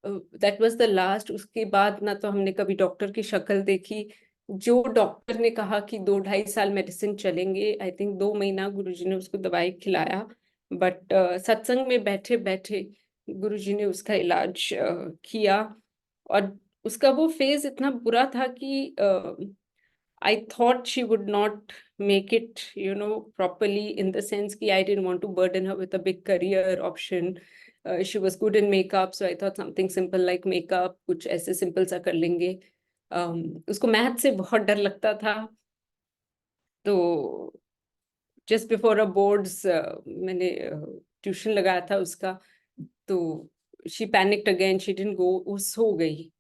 that was the last. उसके बाद ना तो हमने कभी डॉक्टर की शक्ल देखी। जो डॉक्टर ने कहा कि 2-2.5 साल मेडिसिन चलेंगे, आई थिंक 2 महीना गुरुजी ने उसको दवाई खिलाया। बट सत्संग में बैठे बैठे गुरुजी ने उसका इलाज किया। और उसका वो फेज इतना बुरा था कि I thought she would not make it, properly, in the sense कि I didn't want to burden her with a big career option. She was good in makeup, so I thought something simple like makeup, कुछ ऐसे simple सा कर लेंगे। उसको math से बहुत डर लगता था। तो जस्ट बिफोर अ बोर्ड्स मैंने ट्यूशन लगाया था उसका। तो she panicked again, she didn't go, वो सो गई.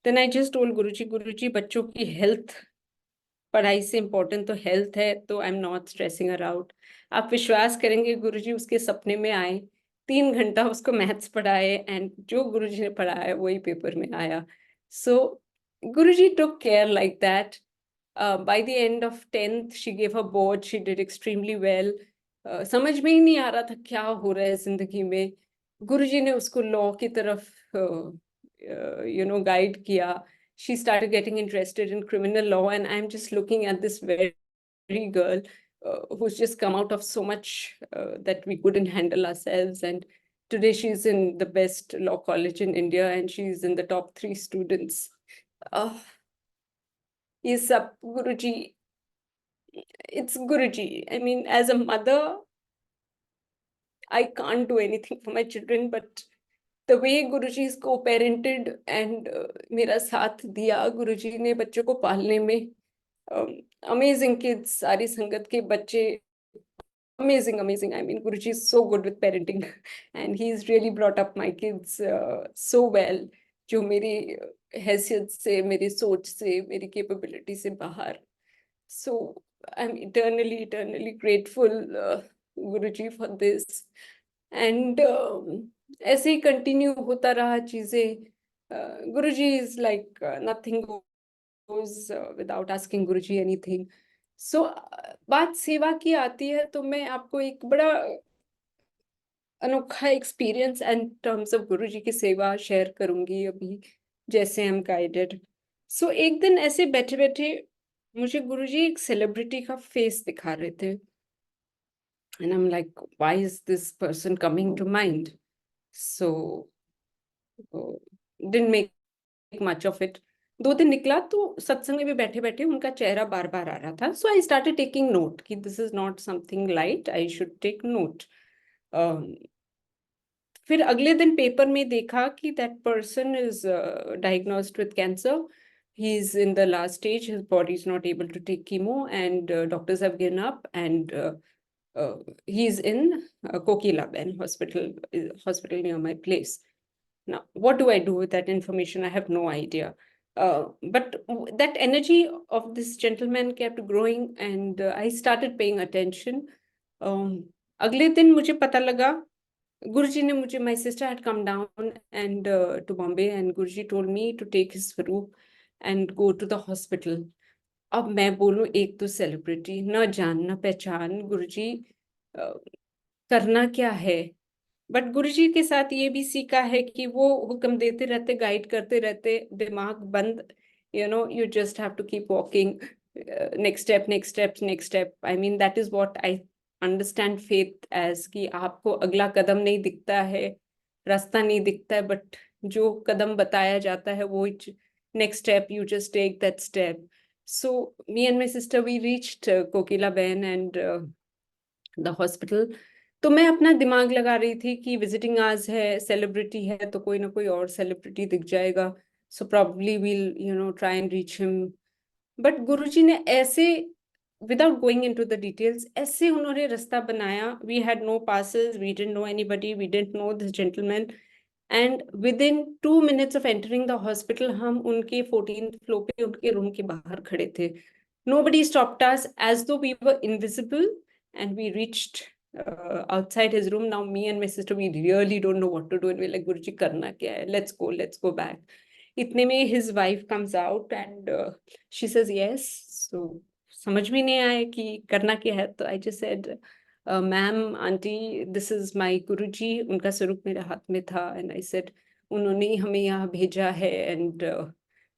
Then I just told गुरुजी बच्चों की हेल्थ पढ़ाई से इम्पोर्टेंट तो हेल्थ है, तो I am not stressing her out. आप विश्वास करेंगे गुरुजी उसके सपने में आए, 3 घंटा उसको मैथ्स पढ़ाए, एंड जो गुरुजी ने पढ़ाया वही पेपर में आया. So Guruji took care like that. By the end of 10th, she gave her board, she did extremely well. समझ में ही नहीं आ रहा था क्या हो रहा है जिंदगी में. गुरुजी ने उसको लॉ की तरफ गाइड किया. She started getting interested in criminal law, and I'm just looking at this very girl who's just come out of so much that we couldn't handle ourselves, and today she's in the best law college in India, and she's in the top 3 students. uh, ये सब गुरुजी, it's Guruji. I mean, as a mother, I can't do anything for my children, but the way Guruji is co-parented and मेरा साथ दिया गुरुजी ने बच्चों को पालने में. Amazing kids, सारी संगत के बच्चे, amazing. I mean, Guruji is so good with parenting and he's really brought up my kids so well, जो मेरी हैसियत से, मेरी सोच से, मेरी capability से बाहर. So I'm eternally grateful, Guruji, for this. And ऐसे ही कंटिन्यू होता रहा चीजें. Guruji is like nothing goes without asking Guruji anything. So बात सेवा की आती है तो मैं आपको एक बड़ा अनोखा एक्सपीरियंस एंड टर्म्स ऑफ गुरुजी की सेवा शेयर करूंगी अभी, जैसे हम गाइडेड. सो एक दिन ऐसे बैठे बैठे मुझे गुरुजी एक सेलिब्रिटी का फेस दिखा रहे थे, and I am like why is this person coming to mind. So didn't make much of it. 2 दिन निकला तो सत्संग में भी बैठे बैठे उनका चेहरा बार बार आ रहा था. So I started taking note कि this is not something light, I should take note. फिर अगले दिन पेपर में देखा कि that person is diagnosed with cancer. He is in the last stage, his body is not able to take chemo, and doctors have given up, and he is in Kokilaben hospital near my place. Now, what do I do with that information? I have no idea. But that energy of this gentleman kept growing, and I started paying attention. अगले दिन मुझे पता लगा, Guruji ने मुझे, my sister had come down and to Bombay, and Guruji told me to take his Swaroop and go to the hospital. अब मैं बोलूं, एक तो सेलिब्रिटी, न जान न पहचान, गुरुजी करना क्या है. बट गुरुजी के साथ ये भी सीखा है कि वो हुक्म देते रहते, गाइड करते रहते, दिमाग बंद. You just have to keep walking. Next step. I mean, that is what I understand faith as, कि आपको अगला कदम नहीं दिखता है, रास्ता नहीं दिखता है, बट जो कदम बताया जाता है वो next step, you just take that step. So me and my sister, we reached Kokilaben and the hospital. तो मैं अपना दिमाग लगा रही थी कि विजिटिंग आवर्स है, सेलिब्रिटी है, तो कोई ना कोई और सेलिब्रिटी दिख जाएगा. So probably we'll try and reach him. But Guruji ने ऐसे, without going into the details, ऐसे उन्होंने रास्ता बनाया. We had no passes, we didn't know anybody, we didn't know this gentleman, and within 2 minutes of entering the hospital हम उनके 14th floor पे उनके रूम के बाहर खड़े थे. Nobody stopped us, as though we were invisible, and we reached outside his room. Now me and my sister, we really don't know what to do, and we're like, Guruji, karna kya hai? Let's go back. इतने में his wife comes out and she says yes. So समझ में नहीं आया कि करना क्या है. तो I just said, ma'am, auntie, this is my Guruji. उनका स्वरूप मेरे हाथ में था, and I said, उन्होंने हमें यहाँ भेजा है, and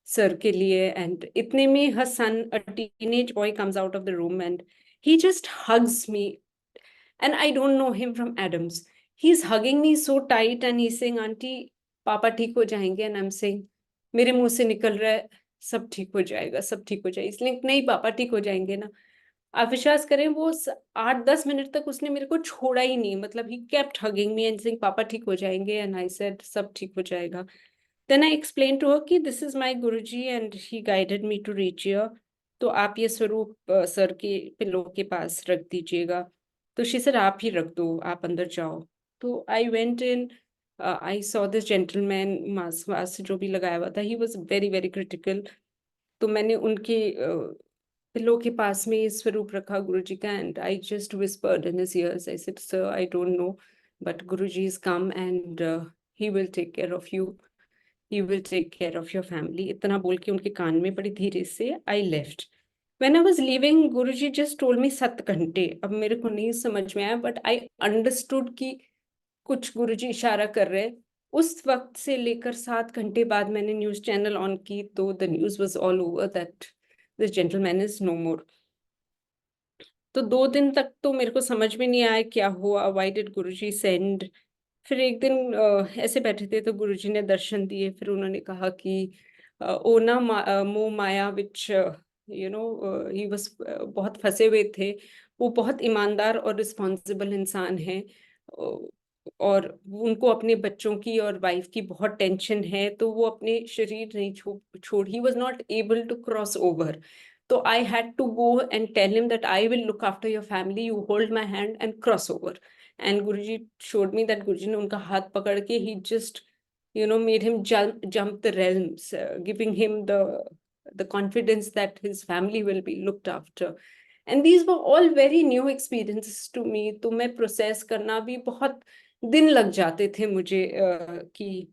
सर के लिए. And इतने में her son, a teenage boy, comes out of the room and he just hugs me. And I don't know him from Adams. He's hugging me so tight and he's saying, Auntie, पापा ठीक हो जाएंगे. And I'm saying, मेरे मुंह से निकल रहा है, सब ठीक हो जाएगा, सब ठीक हो जाएगा. इसलिए नहीं, पापा ठीक हो जाएंगे ना. आप विश्वास करें, वो 8-10 मिनट तक उसने मेरे को छोड़ा ही नहीं. मतलब he kept hugging me and saying, पापा ठीक हो जाएंगे. And I said, सब ठीक हो जाएगा. Then I explained to her कि this is my Guruji and he guided me to reach here. तो आप ये स्वरूप सर के पिलो के पास रख दीजिएगा. तो she said, आप ही रख दो, आप अंदर जाओ. तो I went in. I saw this gentleman, mask वास्क जो भी लगाया हुआ था, he was very very critical. तो मैंने उनके पिलो के पास में ये स्वरूप रखा गुरुजी का, and I just whispered in his ears, I said sir I don't know but Guruji is come and he will take care of you, he will take care of your family. इतना बोल के उनके कान में बड़ी धीरे से I left. When I was leaving Guruji just told me 7 घंटे। अब मेरे को नहीं समझ में आया बट आई अंडरस्टूड कि कुछ गुरुजी इशारा कर रहे हैं। उस वक्त से लेकर 7 घंटे बाद मैंने न्यूज चैनल ऑन की तो the news was all over that this gentleman is no more. तो 2 दिन तक तो मेरे को समझ में नहीं आया क्या हुआ, व्हाई डिड गुरुजी सेंड। फिर एक दिन ऐसे बैठे थे तो गुरुजी ने दर्शन दिए। फिर उन्होंने कहा कि ओना मोह माया विच ही वाज बहुत फंसे हुए थे। वो बहुत ईमानदार और रिस्पॉन्सिबल इंसान है, और उनको अपने बच्चों की और वाइफ की बहुत टेंशन है, तो वो अपने शरीर नहीं छोड़, he was not able to cross over. तो I had to go and tell him that I will look after your family, you hold my hand and cross over. And Guruji showed me that Guruji ने उनका हाथ पकड़ के he just made him jump the realms, giving him the confidence that his family will be looked after. And these were all very new experiences to me. तो मैं process करना भी बहुत दिन लग जाते थे मुझे कि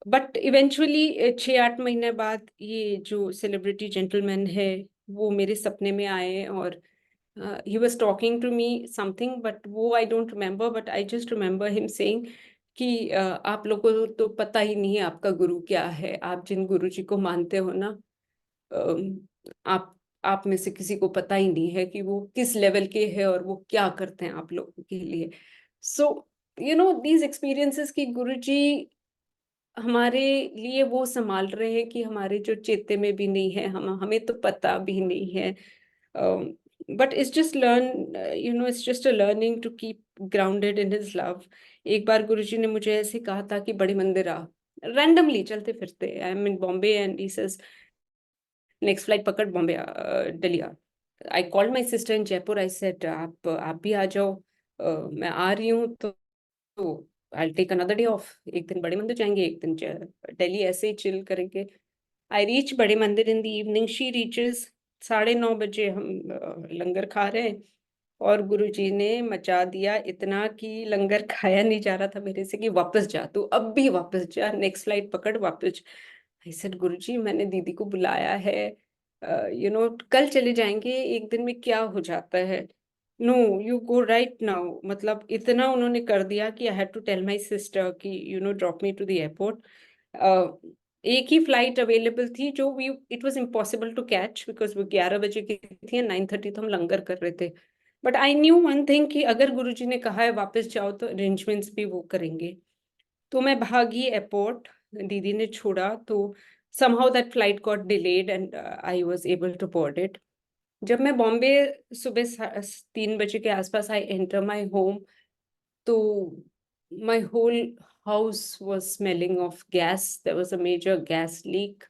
बट इवेंचुअली 6-8 महीने बाद ये जो सेलिब्रिटी जेंटलमैन है वो मेरे सपने में आए, और he was talking to me something, but वो I don't remember, but I just remember him saying कि आप लोगों को तो पता ही नहीं है आपका गुरु क्या है, आप जिन गुरु जी को मानते हो ना, अम, आप में से किसी को पता ही नहीं है कि वो किस लेवल के हैं और वो क्या करते हैं आप लोगों के लिए। सो दीज एक्सपीरियंसेस की गुरु जी हमारे लिए वो संभाल रहे हैं कि हमारे जो चेते में भी नहीं है, हमें तो पता भी नहीं है। But it's just a learning to keep grounded in his love. एक बार गुरुजी ने मुझे ऐसे कहा था कि बड़े मंदिर आ, रैंडमली चलते फिरते, I am in Bombay and he says next flight पकड़ बॉम्बे दिल्ली आ। I called my sister in Jaipur, I said आप भी आ जाओ, मैं आ रही हूँ, तो I take another day off. एक दिन बड़े मंदिर जाएंगे, एक दिन दिल्ली, ऐसे ही चिल करेंगे। आई रीच बड़े मंदिर in the evening, she reaches 9:30 बजे। हम लंगर खा रहे हैं और गुरुजी ने मचा दिया इतना कि लंगर खाया नहीं जा रहा था मेरे से कि वापस जा, तू अब भी वापस जा, नेक्स्ट फ्लाइट पकड़ वापस। आई सेड गुरुजी मैंने दीदी को बुलाया है, कल चले जाएंगे, एक दिन में क्या हो जाता है, no you go right now. मतलब इतना उन्होंने कर दिया कि I had to tell my sister कि drop me to the airport. एक ही फ्लाइट अवेलेबल थी जो we it was impossible to catch because वो 11 बजे की थी, 9:30 तो हम लंगर कर रहे थे। But I knew one thing कि अगर गुरुजी ने कहा है वापस जाओ तो अरेंजमेंट्स भी वो करेंगे। तो मैं भागी एयरपोर्ट, दीदी ने छोड़ा, तो somehow that flight got delayed and I was able to board it. जब मैं बॉम्बे सुबह 3 बजे के आसपास आई एंटर माई होम, तो my whole house was smelling of gas. There was a major gas leak.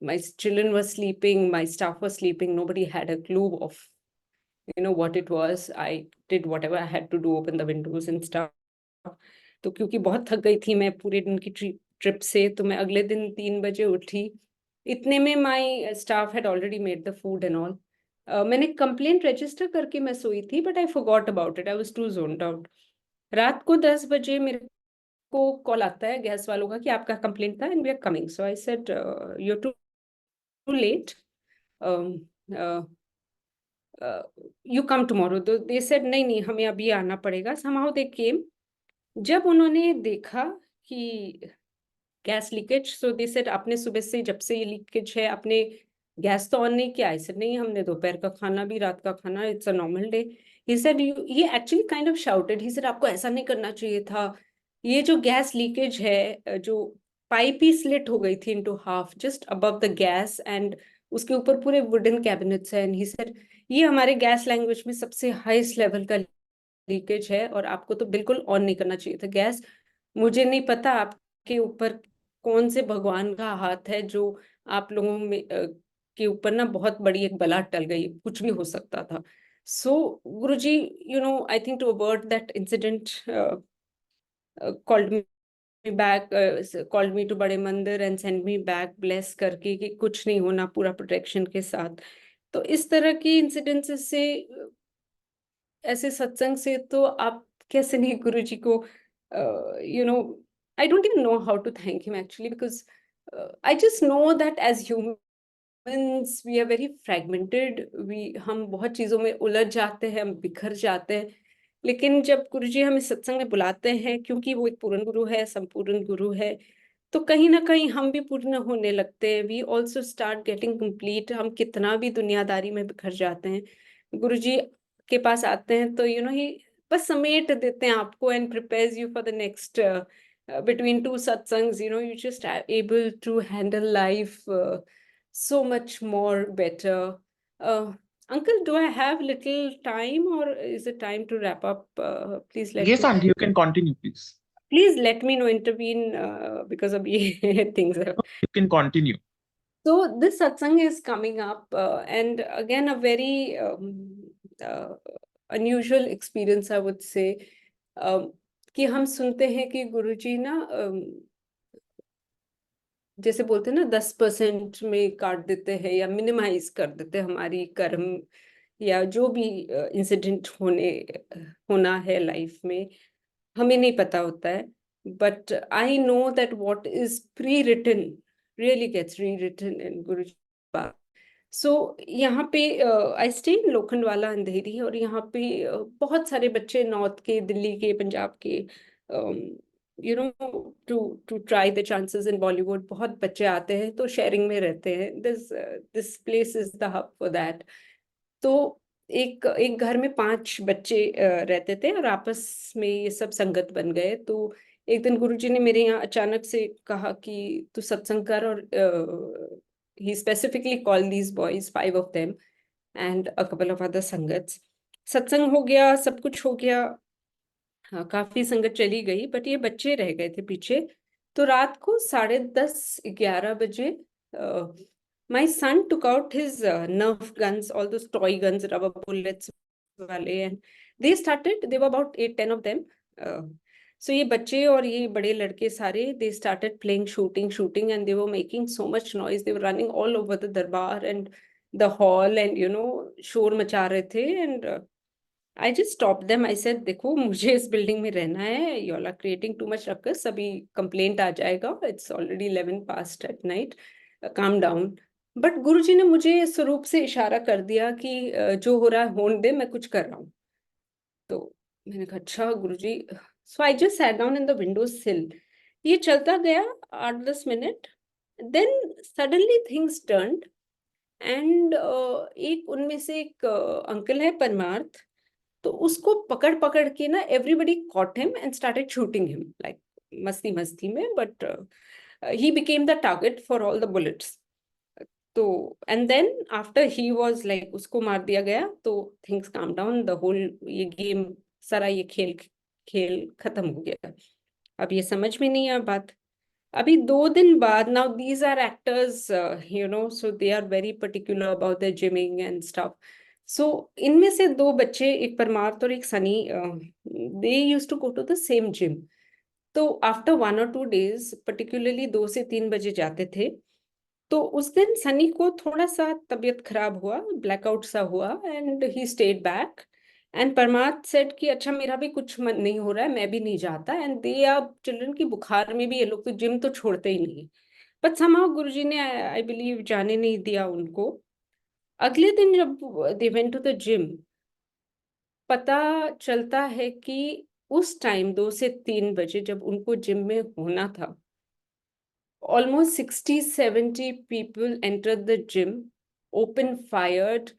My children were sleeping, my staff was sleeping. Nobody had a clue of what it was. I did whatever I had to do, open the windows and stuff. तो क्योंकि बहुत थक गई थी मैं पूरे दिन की ट्रिप से, तो मैं अगले दिन 3 बजे उठी। इतने में my staff had already made the food and all. मैंने कंप्लेंट रजिस्टर करके मैं सोई थी, but I forgot about it, I was too zoned out. रात को 10 बजे मेरे को कॉल आता है गैस वालों का कि आपका कंप्लेंट था and we are coming. So I said you are too late, you come tomorrow. तो दे सेड नहीं नहीं हमें अभी आना पड़ेगा। Somehow they came. जब उन्होंने देखा कि gas leakage, so they said आपने सुबह से जब से ये लीकेज है आपने गैस तो ऑन नहीं किया। आई सेड नहीं, हमने दोपहर का खाना भी रात का खाना, it's a normal day. He said ये actually kind of shouted, he said आपको ऐसा नहीं करना चाहिए था, ये जो गैस लीकेज है, जो पाइप ही स्लिट हो गई थी into half just above the gas, and उसके ऊपर पूरे वुडन कैबिनेट्स है। एंड ही सेड ये हमारे गैस लैंग्वेज में सबसे हाईएस्ट लेवल का लीकेज है और आपको तो बिल्कुल ऑन नहीं करना चाहिए था गैस। मुझे नहीं पता आपके ऊपर कौन से भगवान का हाथ है जो आप लोगों में के ऊपर ना बहुत बड़ी एक बला टल गई, कुछ भी हो सकता था। So Guruji, I think to avoid that incident, called me back, called me to बड़े मंदिर and sent me back bless करके कि कुछ नहीं होना, पूरा प्रोटेक्शन के साथ। तो इस तरह की इंसिडेंसेस से, ऐसे सत्संग से तो आप कैसे नहीं गुरु जी को, you know, I don't even know how to thank him actually, because I just know that as humans we are very fragmented, हम बहुत चीजों में उलझ जाते हैं, हम बिखर जाते हैं। लेकिन जब गुरु जी हमें सत्संग में बुलाते हैं, क्योंकि वो एक पूर्ण गुरु है, संपूर्ण गुरु है, तो कहीं ना कहीं हम भी पूर्ण होने लगते हैं। We also start getting complete. हम कितना भी दुनियादारी में बिखर जाते हैं, गुरु जी के पास आते हैं तो ही बस समेट देते हैं आपको and prepares you for the next, between two satsangs, you just are able to handle life so much more better. uh, Uncle, do I have little time, or is it time to wrap up? Please let Yes, me Aunty, you can continue, please. intervene, because of things have. You can continue. So this satsang is coming up, and again a very uh, unusual experience, I would say, कि हम सुनते हैं कि गुरुजी ना, जैसे बोलते हैं ना, 10% में काट देते हैं या मिनिमाइज कर देते हैं हमारी कर्म, या जो भी इंसिडेंट होना है लाइफ में, हमें नहीं पता होता है। But I know that what is prewritten really gets rewritten in Guruji. So यहाँ पे आई स्टे इन लोखंडवाला अंधेरी, और यहाँ पे बहुत सारे बच्चे नॉर्थ के, दिल्ली के, पंजाब के, टू ट्राई द चांसेस इन बॉलीवुड, बहुत बच्चे आते हैं, तो शेयरिंग में रहते हैं। This place is the hub for that. तो एक एक घर में 5 बच्चे रहते थे, और आपस में ये सब संगत बन गए। तो एक दिन गुरुजी ने मेरे यहाँ अचानक से कहा कि तू सत्संग कर, और he specifically called these boys, 5 of them and a couple of other sangats. सत्संग हो गया, सब कुछ हो गया, हाँ, काफी संगत चली गई, बट ये बच्चे रह गए थे पीछे। तो रात को 10:30-11 बजे my son took out his nerf guns, all those toy guns, rubber bullets वाले, and they were about 8-10 of them. So ये बच्चे और ये बड़े लड़के सारे, they started playing shooting, and they were making so much noise. They were running all over the darbar and the hall, and शोर मचा रहे थे। And I just stopped them. I said, देखो, मुझे इस बिल्डिंग में रहना है, you all are creating too much ruckus, अभी कंप्लेंट आ जाएगा, it's already 11 past at night, calm down. But Guruji ने मुझे स्वरूप से इशारा कर दिया कि जो हो रहा है होने दे, मैं कुछ कर रहा हूँ। तो मैंने कहा अच्छा Guruji. So I just sat down in the window sill. ये चलता गया 8-10 minute, then suddenly things turned, and एक उनमें से एक अंकल है परमार्थ, तो उसको पकड़ पकड़ के ना, everybody caught him and started shooting him, like मस्ती मस्ती में, but he became the target for all the bullets. तो and then after he was like, उसको मार दिया गया, तो things calm down, the whole ये गेम, सारा ये खेल खेल खत्म हो गया। अब ये समझ में नहीं आ बात। अभी 2 दिन बाद, now these are actors, so they are very particular about the gyming and stuff. So इनमें से 2 बच्चे, एक परमार्थ और एक Sunny, they use to go to the same gym. तो आफ्टर 1 or 2 days, पर्टिकुलरली 2 से 3 बजे जाते थे। तो उस दिन सनी को थोड़ा सा तबीयत खराब हुआ, ब्लैकआउट सा हुआ, and he stayed back. And परमार्थ सेड कि अच्छा, मेरा भी कुछ मन नहीं हो रहा है, मैं भी नहीं जाता। एंड दे आर चिल्ड्रन की बुखार में भी ये लोग तो जिम तो छोड़ते ही नहीं। बट समहाउ गुरुजी ने, आई बिलीव, जाने नहीं दिया उनको। अगले दिन जब they went to the gym, पता चलता है कि उस टाइम 2 से 3 बजे जब उनको जिम में होना था, almost 60-70 people entered the gym, opened fired,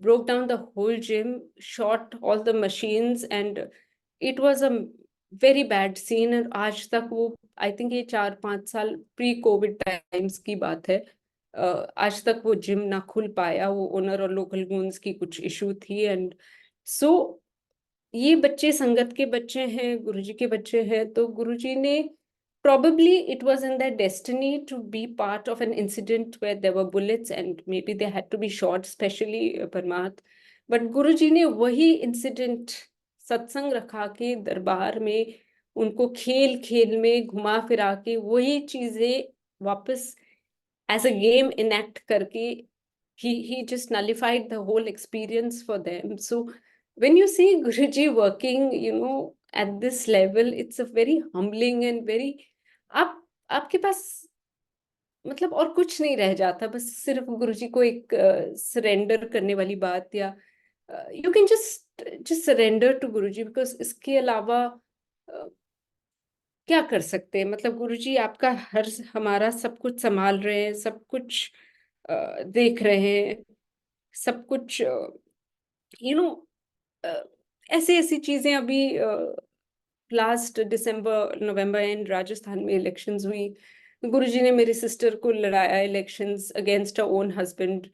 broke down the whole gym, shot all the machines, and it was a very bad scene. And आज तक वो, I think ये 4-5 साल प्री कोविड टाइम्स की बात है, आज तक वो जिम ना खुल पाया। वो ओनर और लोकल गूंस की कुछ इशू थी। एंड सो ये बच्चे संगत के बच्चे हैं, गुरुजी के बच्चे हैं, तो गुरुजी ने, probably it was in their destiny to be part of an incident where there were bullets and maybe they had to be shot, especially Parmath. But Guruji ने वही incident सत्संग रखा के दरबार में उनको खेल खेल में घुमा फिरा के वही चीजें वापस एज अ गेम इनेक्ट करके he just nullified the whole experience for them. So when you see Guruji working, at this level, it's a very humbling and very आप आपके पास मतलब और कुछ नहीं रह जाता, बस सिर्फ गुरुजी को एक सरेंडर करने वाली बात, या you can just surrender to Guruji, because इसके अलावा क्या कर सकते हैं? मतलब गुरुजी आपका हमारा सब कुछ संभाल रहे हैं, सब कुछ देख रहे हैं, सब कुछ यू नो ऐसे ऐसी चीजें अभी last December November and Rajasthan में इलेक्शंस हुई, गुरुजी ने मेरी सिस्टर को लड़ाया elections against a own husband,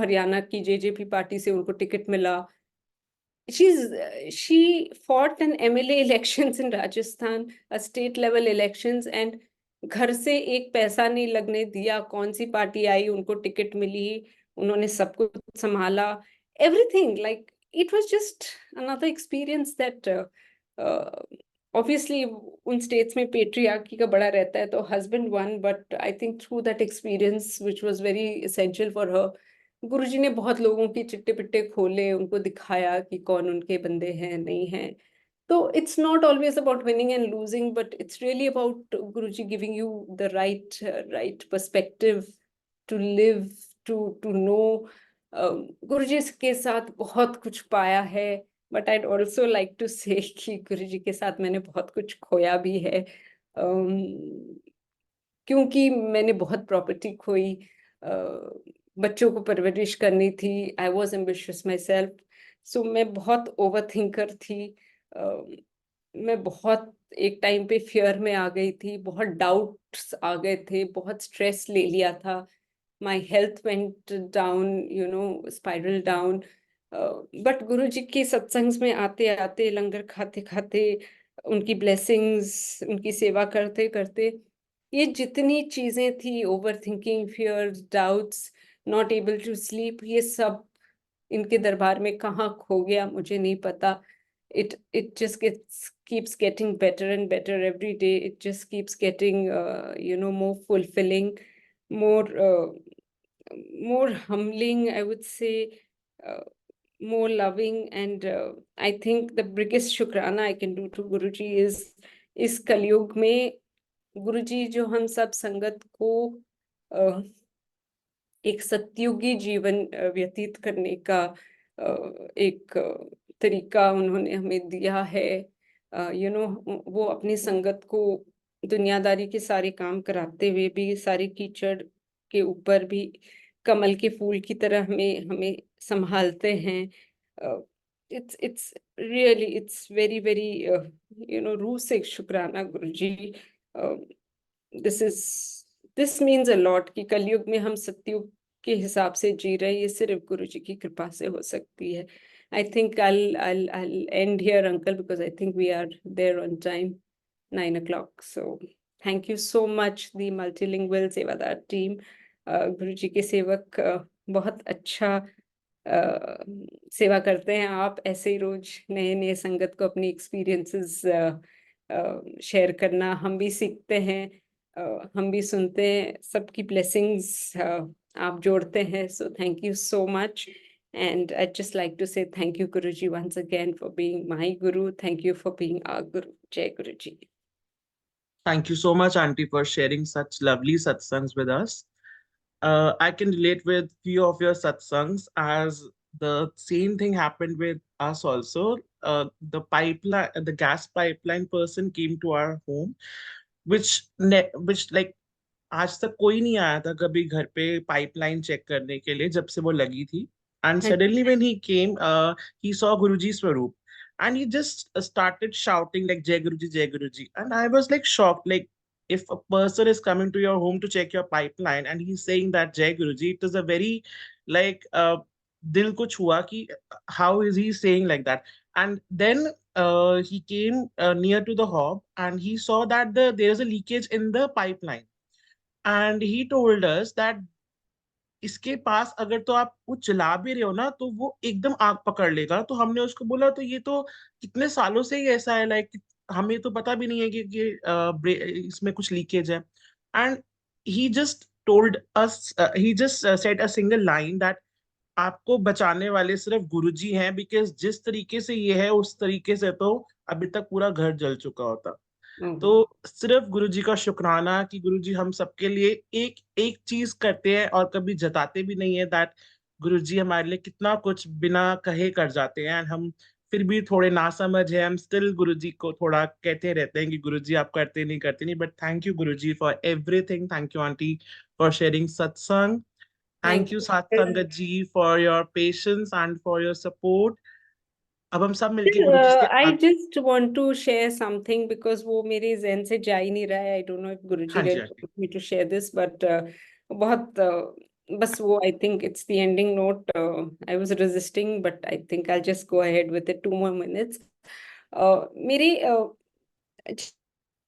Haryana की जेजेपी पार्टी से उनको टिकट मिला. She fought an MLA elections in Rajasthan, a state level elections, and घर से एक पैसा नहीं लगने दिया. कौन सी पार्टी आई, उनको टिकट मिली, उन्होंने सब कुछ संभाला. Everything, like it was just another experience that obviously उन states में patriarchy का बड़ा रहता है, तो husband won, but I think through that experience which was very essential for her, गुरुजी ने बहुत लोगों की चिट्टे पिट्टे खोले, उनको दिखाया कि कौन उनके बंदे हैं, नहीं हैं. तो it's not always about winning and losing, but it's really about Guruji giving you the right perspective to live, to know. गुरुजी के साथ बहुत कुछ पाया है, but I'd also like to say कि गुरुजी के साथ मैंने बहुत कुछ खोया भी है. क्योंकि मैंने बहुत प्रॉपर्टी खोई, बच्चों को परवरिश करनी थी. I was ambitious myself, so मैं बहुत ओवर थिंकर थी. मैं बहुत एक टाइम पे फियर में आ गई थी, बहुत डाउट्स आ गए थे, बहुत स्ट्रेस ले लिया था. My health went down, spiral down. But गुरु जी के सत्संग में आते आते, लंगर खाते खाते, उनकी ब्लेसिंग्स, उनकी सेवा करते करते, ये जितनी चीजें थी, overthinking, fears, doubts, not able to sleep, ये सब इनके दरबार में कहाँ खो गया मुझे नहीं पता. it just keeps getting better and better every day. It just keeps getting more fulfilling, more more humbling, I would say, more loving. And I think the biggest shukrana I can do to Guruji is इस कलयुग में गुरुजी जो हम सब संगत को एक सत्युगी जीवन व्यतीत करने का एक तरीका उन्होंने हमें दिया है. वो अपनी संगत को दुनियादारी के सारे काम कराते हुए भी, सारे कीचड़ के ऊपर भी कमल के फूल की तरह हमें हमें संभालते हैं. It's really, it's very very रूह से शुक्राना गुरुजी. दिस मीन्स अ लॉट कि कलयुग में हम सतयुग के हिसाब से जी रहे, ये सिर्फ गुरुजी की कृपा से हो सकती है. I think I'll end here, Uncle, because I think we are there on time, 9 o'clock. So thank you so much, the multilingual Sevadar team. गुरुजी के सेवक बहुत अच्छा सेवा करते हैं. आप ऐसे ही रोज नए नए संगत को अपनी एक्सपीरियंसेस शेयर करना, हम भी सीखते हैं, हम भी सुनते हैं, सबकी ब्लेसिंग्स आप जोड़ते हैं. So thank you so much. And I'd just like to say thank you, Guruji, once again for being my Guru. Thank you for being our Guru. Jai Guruji. Thank you so much, Auntie, for sharing such lovely satsangs with us. I can relate with few of your satsangs, as the same thing happened with us also. The gas pipeline person came to our home, which like आज तक कोई नहीं आया था कभी घर पे pipeline check करने के लिए जब से वो लगी थी. And suddenly when he came, he saw Guruji Swaroop, and he just started shouting like Jai Guruji, Jai Guruji. And I was like shocked, like if a person is coming to your home to check your pipeline and he's saying that Jai Guruji, it is a very like dil ko chua ki how is he saying like that. And then he came near to the hob and he saw that there is a leakage in the pipeline, and he told us that इसके पास अगर तो आप वो चला भी रहे हो ना तो वो एकदम आग पकड़ लेगा। तो हमने उसको बोला तो ये तो कितने सालों से ही ऐसा है, लाइक हमें तो पता भी नहीं है कि इसमें कुछ लीकेज है। And he just told us, he just said a single line that आपको बचाने वाले सिर्फ गुरुजी हैं, बिकॉज जिस तरीके से ये है उस तरीके से तो अभी तक पूरा घर जल चुका होता। तो हम्म, सिर्फ गुरुजी का शुक्राना कि गुरुजी हम सबके लिए एक एक चीज करते हैं और कभी जताते भी नहीं है, दैट गुरुजी हमारे लिए कितना कुछ बिना कहे कर जाते हैं। एंड हम फिर भी थोड़े नासमझ है, हम स्टिल गुरुजी को थोड़ा कहते रहते हैं कि गुरुजी आप करते नहीं करते नहीं। But thank you Guruji for everything. Thank you aunty for sharing satsang. thank thank you you. Sadh sangat ji for your patience and for your support. अब हम सब मिलके गुरुजी से I just want to share something because वो मेरे ज़हन से जा ही नहीं रहा है. I don't know if Guruji हाँ जी will aunty. want me to share this, but बहुत बस वो I think it's the ending note. I was resisting, but I think I'll just go ahead with it. 2 more minutes. मेरी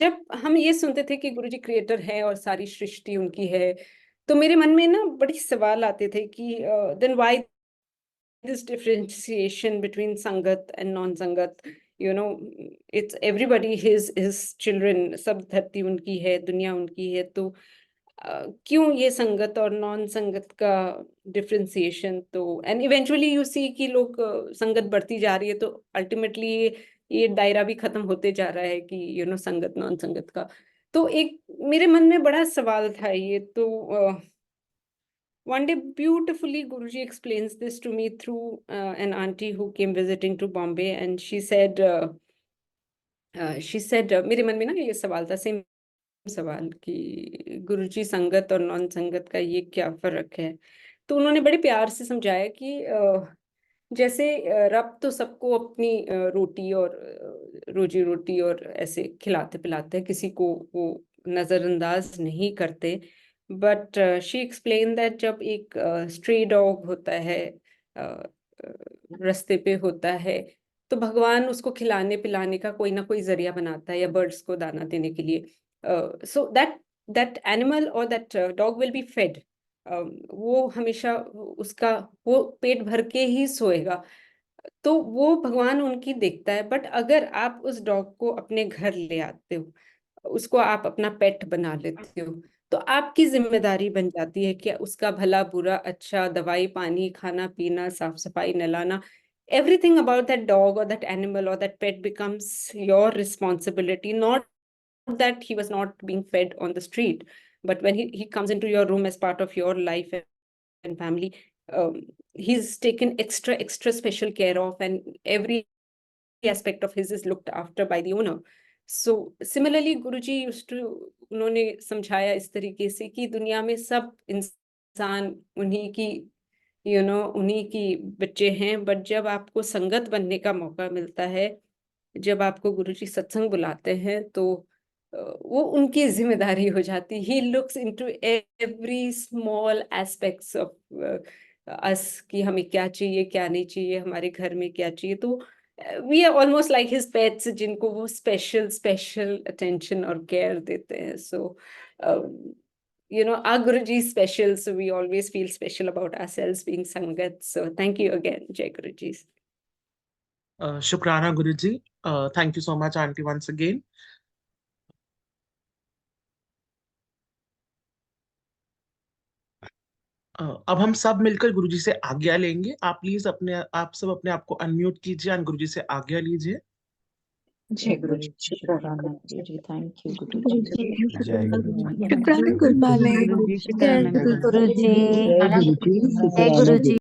जब हम ये सुनते थे कि गुरुजी क्रिएटर है और सारी सृष्टि उनकी है, तो मेरे मन में ना बड़ी सवाल आते थे कि then why this differentiation between sangat and non-sangat? You know, it's everybody his children, सब धरती उनकी है, दुनिया उनकी है, तो क्यों ये संगत और नॉन संगत का डिफरेंशिएशन? तो एंड इवेंचुअली यू सी कि लोग संगत बढ़ती जा रही है, तो अल्टीमेटली ये दायरा भी खत्म होते जा रहा है कि संगत नॉन संगत का। तो एक मेरे मन में बड़ा सवाल था ये, तो one day, beautifully, Guruji explains this to me through an auntie who came visiting to Bombay, and she said, मेरे मन में ना ये सवाल था, सेम सवाल कि गुरुजी संगत और नॉन संगत का ये क्या फर्क है? तो उन्होंने बड़े प्यार से समझाया कि जैसे रब तो सबको अपनी रोटी और रोजी रोटी और ऐसे खिलाते पिलाते हैं, किसी को वो नजरअंदाज नहीं करते। बट शी एक्सप्लेन दैट जब एक स्ट्रे डॉग होता है, अ, अ, रास्ते पे होता है, तो भगवान उसको खिलाने पिलाने का कोई ना कोई जरिया बनाता है, या बर्ड्स को दाना देने के लिए। सो दैट एनिमल और that dog will be fed. वो हमेशा उसका वो पेट भर के ही सोएगा, तो वो भगवान उनकी देखता है। बट अगर आप उस डॉग को अपने घर ले आते हो, उसको आप अपना पेट बना लेते हो, तो आपकी जिम्मेदारी बन जाती है कि उसका भला बुरा अच्छा, दवाई पानी, खाना पीना, साफ सफाई, नहलाना, everything about that dog or that animal or that pet becomes your responsibility. Not that he was not being fed on the street, but when he comes into your room as part of your life and family, he's taken extra special care of, and every aspect of his is looked after by the owner. So similarly, Guruji used to उन्होंने समझाया इस तरीके से कि दुनिया में सब इंसान उन्हीं की उन्हीं की बच्चे हैं। बट जब आपको संगत बनने का मौका मिलता है, जब आपको गुरुजी सत्संग बुलाते हैं, तो वो उनकी जिम्मेदारी हो जाती। He looks into every small aspects of us कि हमें क्या चाहिए क्या नहीं चाहिए, हमारे घर में क्या चाहिए। तो we are almost like his pets, जिनको वो स्पेशल स्पेशल अटेंशन और केयर देते हैं। सो our Guruji is special, so we always feel special about ourselves being Sangat. So thank you again, Jai Guruji. शुक्राना Guruji. Thank you so much aunty once again. अब हम सब मिलकर गुरुजी से आज्ञा लेंगे। आप प्लीज आप सब अपने आप को अनम्यूट कीजिए और गुरुजी से आज्ञा लीजिए। जय गुरु जी, शुक्राना गुरु जी, थैंक यू गुरु जी। जय गुरु जी। शुक्राना गुरु मालिक। गुरु जी जय शुक्राना गुरु जी। जय गुरु जी, जय गुरु जी।